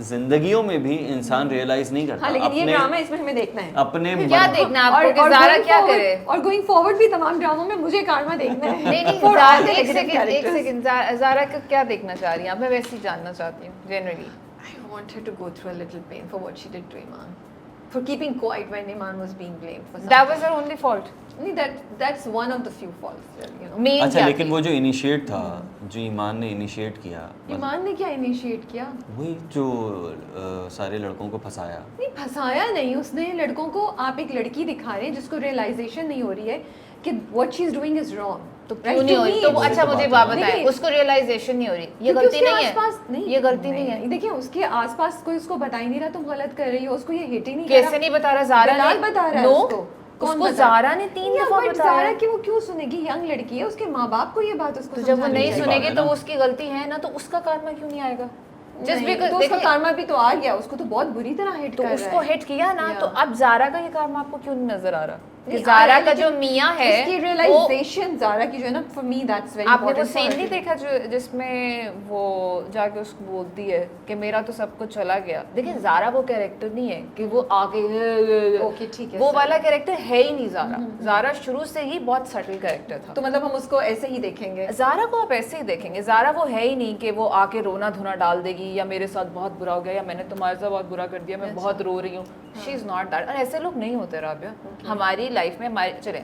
जिंदगियों में भी इंसान रियलाइज नहीं करता हाँ, लेकिन ये अपने ड्रामा इसमें हमें देखना है। अपने क्या मन- देखना है आपको कि और ज़ारा going क्या forward- करे? और गोइंग फॉरवर्ड भी तमाम ड्रामों में मुझे karma देखना है। नहीं नहीं, For all the एक negative सेकंड, एक characters. सेकंड, ज़ारा का क्या देखना चाह रही हैं आप? मैं वैसे ही जानना चाहती हूँ generally. I want her to go through a little pain for what she did to Iman, for keeping quiet when Iman was being blamed for something. That was her only fault. नहीं, that's one of the few faults, you know. Main अच्छा, क्या लेकिन थी? वो जो initiate था, जो ईमान ने इनिशिएट किया, मतलब ईमान ने क्या इनिशिएट किया? वही जो सारे लड़कों को फंसाया। नहीं, फंसाया नहीं उसने लड़कों को। आप एक लड़की दिखा रहे हैं जिसको रियलाइजेशन नहीं हो रही है कि what she is doing is wrong, तो क्यों नहीं हो रही? तो वो- वही अच्छा तो मुझे बात बात है ना। बताएं, देखिए, उसको रियलाइजेशन नहीं हो रही, ये क्योंकि गलती उसके नहीं आसपास है, ये गलती नहीं है। देखिए, उसके आसपास कोई उसको बता ही नहीं रहा तुम गलत कर रही हो, उसको ये हिट ही नहीं कर कैसे रहा। नहीं बता रहा? ज़ारा बिलाल ने बता रहा है No, उसको। कौन उसको बता- ज़ारा ने 3 Yeah, दफा but बताया। ज़ारा की वो क्यों सुनेगी? यंग लड़की है, उसके माँ बाप को ये बात उसको तो जब वो समझानी नहीं सही चाहिए। बात सुनेगी है तो ना। वो उसकी गलती है ना, तो उसका karma क्यों नहीं आएगा? जस्ट नहीं, बिकॉज़ तो उसका देखिए, karma भी तो आ गया, उसको तो बहुत बुरी तरह हिट तो कर रहा उसको है। हिट किया ना, तो Yeah. अब ज़ारा का ये karma आपको क्यों नहीं नजर आ रहा? कि नहीं, ज़ारा आ रहा का है, जो लेकिन मियाँ है उसकी वो, रियलाइजेशन ज़ारा की जो है ना, फॉर मी दैट्स वेरी आपने वो इंपॉर्टेंट। सीन नहीं देखा जो जिसमें वो जाके उसको बोलती है कि मेरा तो सब कुछ चला गया? देखिए, ज़ारा वो कैरेक्टर नहीं है कि वो आके ओके, ठीक है, वो सर। वाला कैरेक्टर है ही नहीं ज़ारा। ज़ारा शुरू से ही बहुत सटल कैरेक्टर था। तो मतलब हम उसको ऐसे ही देखेंगे। ज़ारा को आप ऐसे ही देखेंगे। ज़ारा वो है ही नहीं कि वो आके रोना धोना डाल देगी या मेरे साथ बहुत बुरा हो गया या मैंने तुम्हारे साथ बहुत बुरा कर दिया, मैं बहुत रो रही हूँ। She is not that. और ऐसे लोग नहीं होते राबिया हमारी लाइफ में। हमारे चले,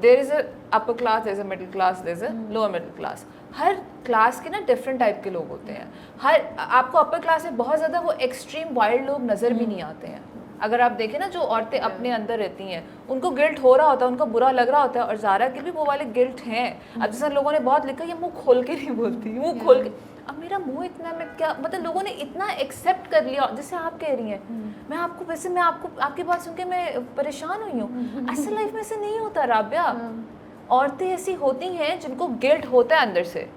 there is a upper class, there is a middle class, there is a lower middle class. हर क्लास के ना डिफरेंट टाइप के लोग होते हैं। हर आपको अपर क्लास में बहुत ज़्यादा वो एक्सट्रीम वाइल्ड लोग नज़र भी नहीं आते हैं। अगर आप देखें ना, जो औरतें अपने अंदर रहती हैं उनको गिल्ट हो रहा होता है, उनको बुरा लग रहा होता है, और ज़ारा के भी वो वाले गिल्ट हैं। अब जैसे लोगों ने बहुत लिखा, ये मुंह खोल के नहीं बोलती, मुंह खोल के। अब मेरा मुंह इतना, मैं क्या मतलब, लोगों ने इतना एक्सेप्ट कर लिया, जैसे आप कह रही हैं। मैं आपको वैसे, मैं आपको आपकी बात सुन के मैं परेशान हुई हूँ। असल लाइफ में ऐसे नहीं होता राबिया। औरतें ऐसी होती हैं जिनको गिल्ट होता है अंदर से,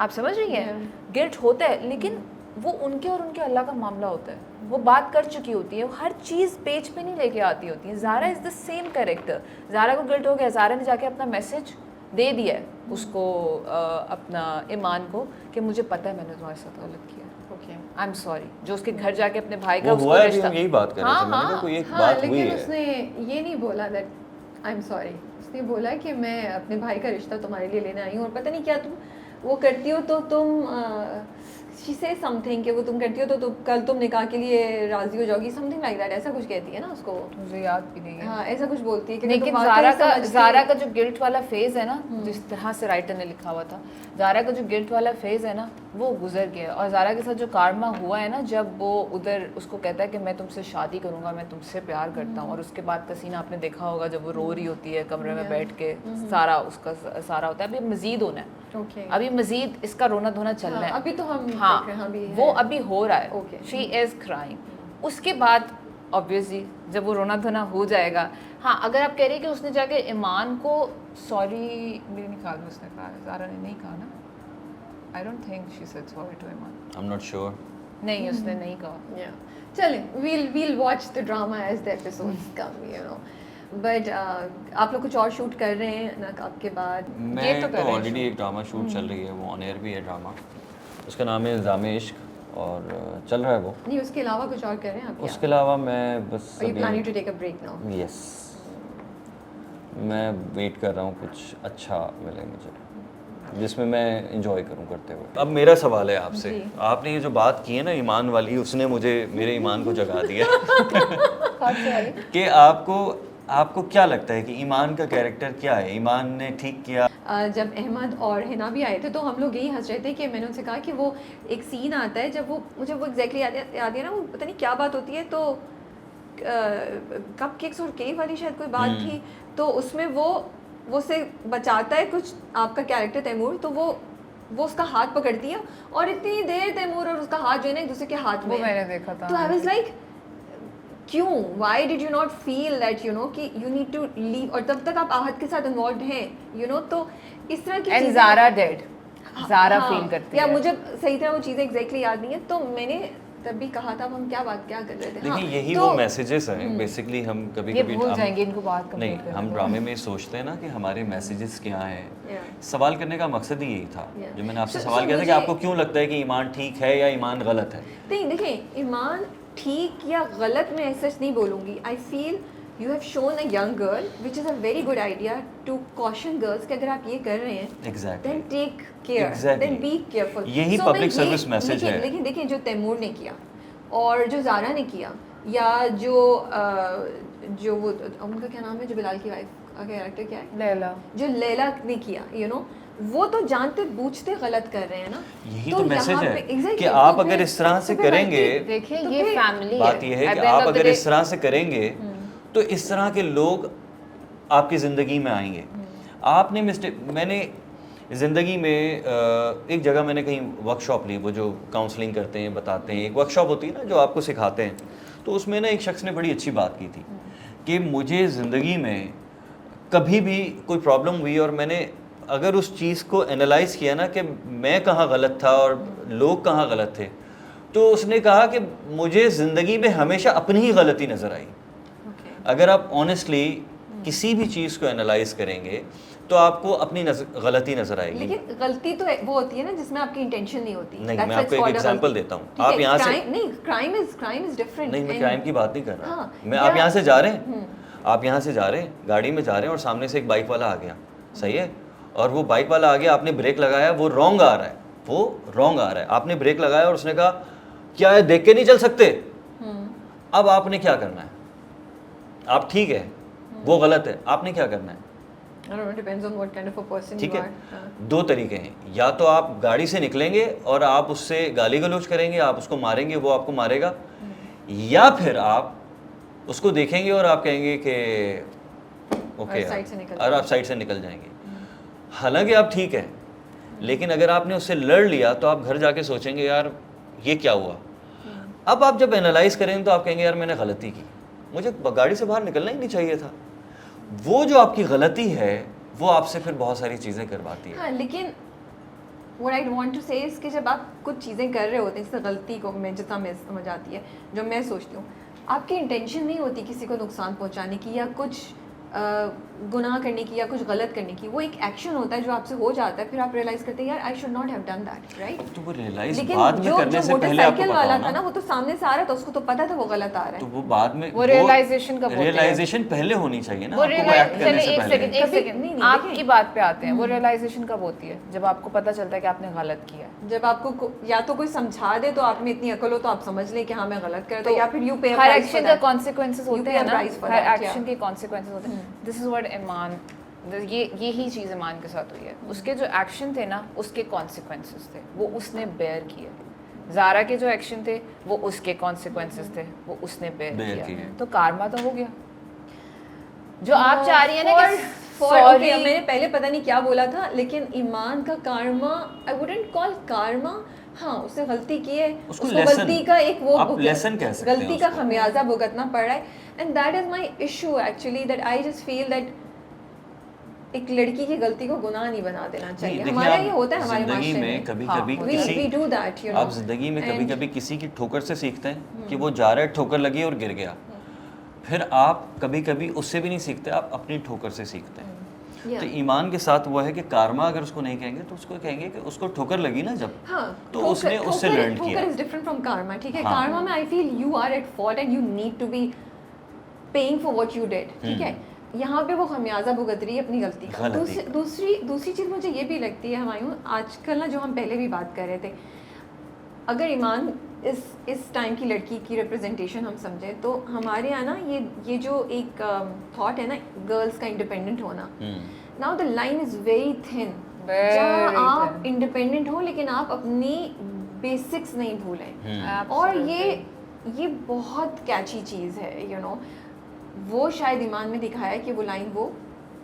आप समझ रही हैं? गिल्ट होता है, लेकिन वो उनके और उनके अल्लाह का मामला होता है। वो बात कर चुकी होती है, हर चीज़ पेज पे नहीं लेके आती होती है। Zara is the same character. Zara को गिल्ट हो गया, ज़ारा ने जाके अपना मैसेज दे दिया है उसको, अपना ईमान को, कि मुझे पता है मैंने तुम्हारे साथ गलत किया, ओके, आई एम सॉरी। जो उसके घर जाके अपने भाई का वो उसको हुआ है, अभी रिश्ता, हम यही बात कर रहे थे। हाँ, मैंने कहा हाँ, कोई एक हाँ, बात हुई लेकिन है। उसने ये नहीं बोला दैट आई एम सॉरी। उसने बोला कि मैं अपने भाई का रिश्ता तुम्हारे लिए लेने आई हूँ, और पता नहीं क्या तुम वो करती हो तो तुम शी से समथिंग कि वो तुम करती हो तो कल तुम निकाह के लिए राजी हो जाओगी, समथिंग लाइक दैट, ऐसा कुछ कहती है ना उसको। मुझे याद भी नहीं है। हाँ, ऐसा कुछ बोलती है कि लेकिन तुम वाकई समझती- ज़ारा का जो गिल्ट वाला फेज है ना, जिस तरह से राइटर ने लिखा हुआ था, ज़ारा का जो गिल्ट वाला फेज है ना, वो गुजर गया। और ज़ारा के साथ जो कारमा हुआ है ना, जब वो उधर उसको कहता है कि मैं तुमसे शादी करूंगा, मैं तुमसे प्यार करता हूँ, और उसके बाद का सीन आपने देखा होगा जब वो रो रही होती है कमरे में बैठ के, सारा उसका सारा होता है। अभी मजीद होना है, ओके, अभी मजीद इसका रोना धोना चलना है। अभी तो हम हाँ, देख रहे हैं, अभी वो है। अभी हो रहा है। Okay. She is crying. उसके बाद ऑब्वियसली जब वो रोना धोना हो जाएगा। हाँ, अगर आप कह रहे हैं कि उसने जाके ईमान को सॉरी, मेरे नहीं ख्याल में उसने कहा, ज़ारा ने नहीं कहा ना, I don't think she said sorry to Iman. I am not sure. नहीं, उसने नहीं कहा। Yeah. चलें, we'll watch the drama as the episodes come, you know. But आप लोग कुछ और शूट कर रहे हैं नकाब के बाद? मैं तो तो कर रहे हैं ऑलरेडी एक ड्रामा शूट चल रही है, वो ऑन एयर भी है ड्रामा, उसका नाम है इल्ज़ाम-ए इश्क और चल रहा है वो। नहीं, उसके अलावा कुछ और कर रहे हैं आप? उसके अलावा मैं बस Are you planning to take a break now? Yes, मैं वेट कर रहा हूँ कुछ अच्छा मिले मुझे जिसमें मैं इंजॉय करूँ करते हुए। अब मेरा सवाल है आपसे, जी। आपने ये जो बात की है ना ईमान वाली, उसने मुझे मेरे ईमान को जगा दिया कौन से वाली? कि आपको क्या लगता है कि ईमान का कैरेक्टर क्या है, ईमान ने ठीक किया? जब अहमद और हिना भी आए थे तो हम लोग यही हंस रहे थे कि मैंने उनसे कहा कि वो एक सीन आता है जब वो, मुझे वो एग्जैक्टली याद है ना, वो पता नहीं क्या बात होती है, तो कप केक्स और केक वाली शायद कोई बात थी, तो उसमें वो से बचाता है कुछ आपका कैरेक्टर तैमूर, तो वो उसका हाथ पकड़ती है और इतनी देर तैमूर और उसका हाथ जो है ना एक दूसरे के हाथ में, वो मैंने देखा था। तो आई वाज लाइक क्यों, why did you not feel that you know कि यू नीड टू लीव, और तब तक आप आहत के साथ इन्वॉल्व हैं, यू नो, तो इस तरह की एंड चीजें- ज़ारा डेड, ज़ारा हाँ, फील करती या है। मुझे सही तरह वो चीज़ें एग्जैक्टली याद नहीं है, तो मैंने तब भी कहा था, अब हम क्या कर रहे थे। देखिए हाँ, यही तो- वो मैसेजेस हैं बेसिकली, हम कभी ये कभी भूल जाएंगे इनको बात नहीं, कंप्लीट हम ड्रामे में सोचते हैं ना कि हमारे मैसेजेस क्या हैं। Yeah. सवाल करने का मकसद ही यही था, Yeah. जो मैंने आपसे So- सवाल so किया था कि मुझे- आपको क्यों लगता है कि ईमान ठीक है या ईमान गलत है? नहीं, देखें, ईमान ठीक या गलत मैं ऐसा नहीं बोलूँगी। I feel you have shown a young girl which is a very good idea to caution girls कि अगर आप ये कर रहे हैं Exactly. Then take care, Exactly. Then be careful. यही public service message है। लेकिन देखिए जो तैमूर ने किया और जो ज़ारा ने किया, या जो वो उनका क्या नाम है, जो बिलाल की वाइफ का कैरेक्टर क्या है, लैला, जो लैला ने किया, यू नो, वो तो जानते बूझते गलत कर रहे हैं ना। यही तो मैसेज यहाँ है पे- exactly, कि तो आप फिर- अगर इस तरह से तो फिर करेंगे, देखिए तो ये फिर- फैमिली बात यह है At कि the end आप of the अगर day- इस तरह से करेंगे तो इस तरह के लोग आपकी ज़िंदगी में आएंगे। आपने मैंने ज़िंदगी में एक जगह मैंने कहीं वर्कशॉप ली, वो जो काउंसलिंग करते हैं, बताते हैं, एक वर्कशॉप होती है ना जो आपको सिखाते हैं, तो उसमें ना एक शख्स ने बड़ी अच्छी बात की थी कि मुझे ज़िंदगी में कभी भी कोई प्रॉब्लम हुई और मैंने अगर उस चीज़ को एनालाइज़ किया ना कि मैं कहाँ गलत था और लोग कहाँ गलत थे, तो उसने कहा कि मुझे ज़िंदगी में हमेशा अपनी ही गलती नज़र आई। अगर आप ऑनेस्टली किसी भी चीज़ को एनालाइज़ करेंगे तो आपको अपनी गलती नज़र आएगी। लेकिन गलती तो वो होती है ना जिसमें आपकी इंटेंशन नहीं होती। नहीं, That's मैं why आपको it's एक called a एग्जांपल गलती। देता हूँ। ठीक आप है, यहाँ से crime- नहीं, crime is different। नहीं, मैं and- क्राइम की बात नहीं कर रहा। हाँ, मैं या- आप यहाँ से जा रहे हैं, आप यहाँ से जा रहे हैं, गाड़ी में जा रहे हैं और सामने से एक बाइक वाला आ गया, सही है, और वो बाइक वाला आ गया, आपने ब्रेक लगाया, वो रॉन्ग आ रहा है, आपने ब्रेक लगाया और उसने कहा क्या है देख के नहीं चल सकते। अब आपने क्या करना है? आप ठीक है, वो गलत है, आपने क्या करना है? I don't know, depends on what kind of a person ठीक you है, are. हाँ। दो तरीके हैं, या तो आप गाड़ी से निकलेंगे और आप उससे गाली गलौज करेंगे, आप उसको मारेंगे, वो आपको मारेगा, या फिर आप उसको देखेंगे और आप कहेंगे कि ओके और साइड से निकल और आप साइड से निकल जाएंगे। हालांकि आप ठीक है, लेकिन अगर आपने उससे लड़ लिया तो आप घर जाके सोचेंगे यार ये क्या हुआ। अब आप जब एनालाइज करेंगे तो आप कहेंगे यार मैंने गलती की, मुझे गाड़ी से बाहर निकलना ही नहीं चाहिए था। वो जो आपकी गलती है वो आपसे फिर बहुत सारी चीज़ें करवाती है। हाँ, लेकिन what I want to say is कि जब आप कुछ चीज़ें कर रहे होते हैं, जैसे गलती को मैं जितना मैं समझ आती है, जो मैं सोचती हूँ, आपकी इंटेंशन नहीं होती किसी को नुकसान पहुँचाने की या कुछ गुनाह करने की या कुछ गलत करने की। वो एक एक्शन होता है जो आपसे हो जाता है, फिर आप रियलाइज करते हैं यार I should not have done that, right. तो वो रियलाइज लेकिन बाद में जो करने से पहले आपको मोटरसाइकिल पता वाला हो था ना, ना, वो तो सामने से आ रहा था, उसको तो पता था वो गलत आ रहा तो है। वो बाद में वो realization कब होती है? रियलाइजेशन पहले होनी चाहिए ना, वो आपको realize- act करने चलिए से एक पहले। सेकंड नहीं, आपकी देखिए। बात पे आते हैं। वो रियलाइजेशन कब होती है? जब आपको पता चलता है कि आपने गलत किया है। जब आपको या तो कोई समझा दे तो आप में इतनी अकल हो तो आप समझ लें कि हाँ मैं गलत कर रहा था, या फिर यू पे हर एक्शन का कॉन्सिक्वेंसेस होते pay a हैं ना, price for her that, action yeah. के कॉन्सिक्वेंसेस होते हैं। दिस इज व्हाट ईमान, यही चीज़ ईमान के साथ हुई है। उसके जो एक्शन थे ना, उसके कॉन्सिक्वेंसेस थे, वो उसने बेयर किए। ज़ारा के जो एक्शन थे वो उसके कॉन्सिक्वेंसेस थे, वो उसने बेयर bear किया। किए। तो कारमा तो हो गया। जो आप चाह रही हैं ना कि Okay, मैंने पहले पता नहीं क्या बोला था, लेकिन ईमान का Karma I wouldn't call Karma, हाँ उसने गलती की है, उसको गलती का एक वो आप lesson कह सकते हैं गलती का उसको। खमियाजा भुगतना पड़ रहा है, and that is my issue actually, that I just feel that एक लड़की की गलती को गुनाह नहीं बना देना चाहिए। देखिए, हमारा आप ये होता है हमारे जिंदगी माशरे में कभी-कभी we किसी do that, you know, आप जिंदगी में and- कभी-कभी किसी की ठोकर से सीखते हैं कि वो जा रहा है, ठोकर लगी और गिर गया। फिर आप कभी-कभी उससे भी नहीं सीखते, आप अपनी ठोकर से सीखते हैं। Yeah. तो ईमान के साथ वो है कि कारमा अगर उसको नहीं कहेंगे तो उसको कहेंगे कि उसको ठोकर लगी ना जब, हाँ, तो उसने उससे लर्न किया। ठोकर इज डिफरेंट फ्रॉम कार्मा, ठीक है। हाँ। कार्मा में I feel you are at fault and you need to be paying for what you did, ठीक है। यहाँ पे वो खमियाजा भुगत रही है अपनी गलती का। गलती का। दूसरी चीज़ मुझे ये भी लगती है हमायूं, आजकल ना जो हम पहले भी बात कर रहे थे, अगर ईमान इस टाइम की लड़की की रिप्रेजेंटेशन हम समझें तो हमारे यहाँ ना ये जो एक थॉट है ना गर्ल्स का इंडिपेंडेंट होना, now the line is very thin, जहाँ आप इंडिपेंडेंट हो लेकिन आप अपनी बेसिक्स नहीं भूलें। और ये बहुत कैची चीज़ है, यू नो, वो शायद ईमान में दिखाया है कि वो लाइन वो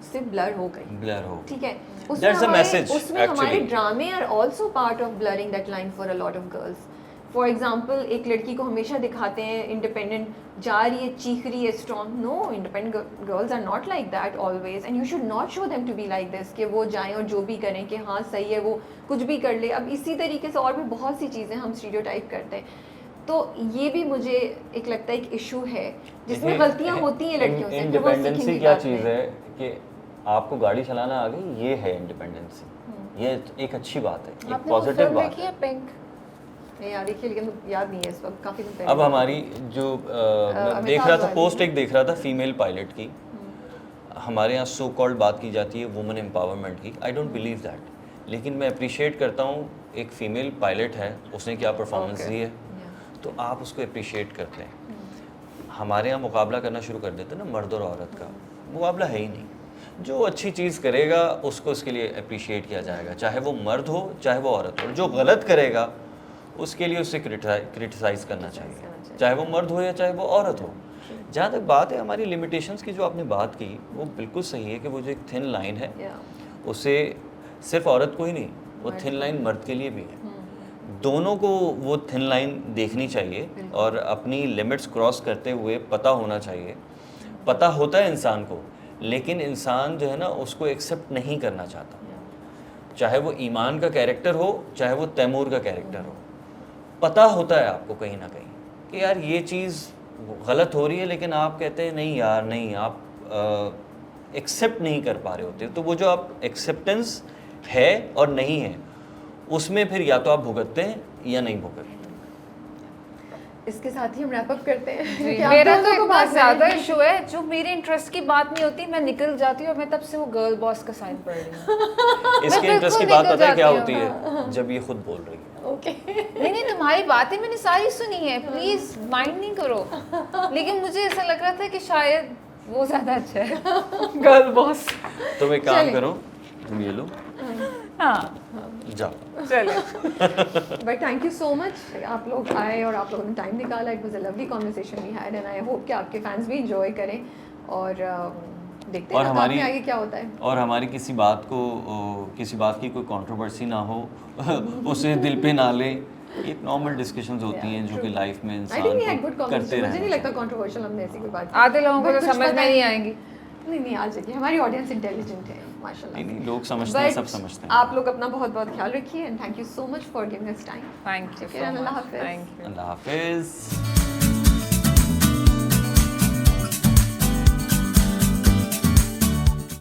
से ब्लर हो गई, ब्लर हो, ठीक है। That's the message, उसमें हमारे actually. ड्रामे are also part of blurring that line for a lot of girls. For example, एक लड़की को हमेशा दिखाते हैं इंडिपेंडेंट, जा रही है, चीख रही है, strong. No, independent girls are not like that always, and you should not show them to be like this, कि वो जाएं और जो भी करें कि हाँ सही है, वो कुछ भी कर ले। अब इसी तरीके से और भी बहुत सी चीज़ें हम स्टीरियोटाइप करते हैं, तो ये भी मुझे एक लगता है एक इशू है जिसमें गलतियाँ होती हैं लड़कियों से। फिर वो इंडिपेंडेंसी सीखेंगी क्या बाद चीज़ में। है कि आपको गाड़ी चलाना आ गई, ये है इंडिपेंडेंसी। ये एक अच्छी बात है, एक आपने वो पॉजिटिव फिल्म बात देखी है। है पिंक? नहीं यार देखिए, लेकिन याद नहीं है इस वक्त, काफ़ी दिन पहले। अब हमारी जो मैं देख रहा था, पोस्ट एक देख रहा था फीमेल पायलट की। हमारे यहाँ सो कॉल्ड बात की जाती है वुमेन एम्पावरमेंट की, आई डोंट बिलीव दैट, लेकिन मैं अप्रिशिएट करता हूँ एक फ़ीमेल पायलट है, उसने क्या परफॉर्मेंस दी है, तो आप उसको अप्रिशिएट करते हैं। हमारे यहाँ मुकाबला करना शुरू कर देते हैं ना मर्द और औरत का, मुकाबला है ही नहीं। जो अच्छी चीज़ करेगा उसको उसके लिए अप्रिशिएट किया जाएगा, चाहे वो मर्द हो चाहे वो औरत हो। जो गलत करेगा उसके लिए उससे क्रिटिसाइज़ करना चाहिए, चाहे वो मर्द हो या चाहे वो औरत हो। जहाँ तक बात है हमारी लिमिटेशंस की, जो आपने बात की वो बिल्कुल सही है कि वो जो एक थिन लाइन है, उसे सिर्फ औरत को ही नहीं, वो थिन लाइन मर्द के लिए भी है। दोनों को वो थिन लाइन देखनी चाहिए और अपनी लिमिट्स क्रॉस करते हुए पता होना चाहिए। पता होता है इंसान को, लेकिन इंसान जो है ना उसको एक्सेप्ट नहीं करना चाहता, चाहे वो ईमान का कैरेक्टर हो चाहे वो तैमूर का कैरेक्टर हो। पता होता है आपको कहीं ना कहीं कि यार ये चीज़ गलत हो रही है, लेकिन आप कहते हैं नहीं यार नहीं, आप एक्सेप्ट नहीं कर पा रहे होते। तो वो जो आप एक्सेप्टेंस है और नहीं है, उसमें फिर या तो आप भुगतते हैं या नहीं भुगतते। इसके साथ ही हम रैप अप करते हैं। कि आप मेरा दोनों तो को इतना बात ज़्यादा करें। इशू है, जो मेरे इंटरेस्ट की बात नहीं होती मैं निकल जाती हूँ, और मैं तब से वो गर्ल बॉस का साइन पढ़ रही हूँ। इसके मैं इंटरेस्ट की बिल्कुल बात निकल पता है क्या जाती होती हूँ। है, जब ये खुद बोल रही है। ओके नहीं नहीं, तुम्हारी बातें मैंने सारी सुनी है, प्लीज माइंड नहीं करो। लेकिन मुझे ऐसा लग रहा था कि शायद वो ज़्यादा अच्छा है गर्ल बॉस। तुम एक काम चलिए। करो, तुम ये लो, हाँ जाओ। चलो। But thank you so much, आप लोग आए और आप लोगों ने टाइम निकाला। It was a lovely conversation we had, and I hope कि आपके फैंस भी इंजॉय करें। और देखते और हैं हमारी आगे क्या होता है। और हमारी किसी बात की कोई कंट्रोवर्सी ना हो उसे दिल पे ना ले। एक नॉर्मल डिस्कशंस होती हैं जो कि लाइफ में आई इंसान थिंक वी हैड गुड को करते कॉन्वर्सेशन। मुझे नहीं रहना लगता कंट्रोवर्शियल हमने ऐसी कोई बात की। आधे लोगों को But तो कुछ समझ पता में नहीं आएंगी। नहीं आ जाएगी, हमारी ऑडियंस इंटेलिजेंट है माशाल्लाह। नहीं, लोग समझते हैं, सब But समझते हैं। आप लोग अपना बहुत बहुत ख्याल रखिए, and thank you so much for giving us time. Thank you ठीक है, सो अल्लाह मच। हाफिज़। Thank you. अल्लाह हाफिज़।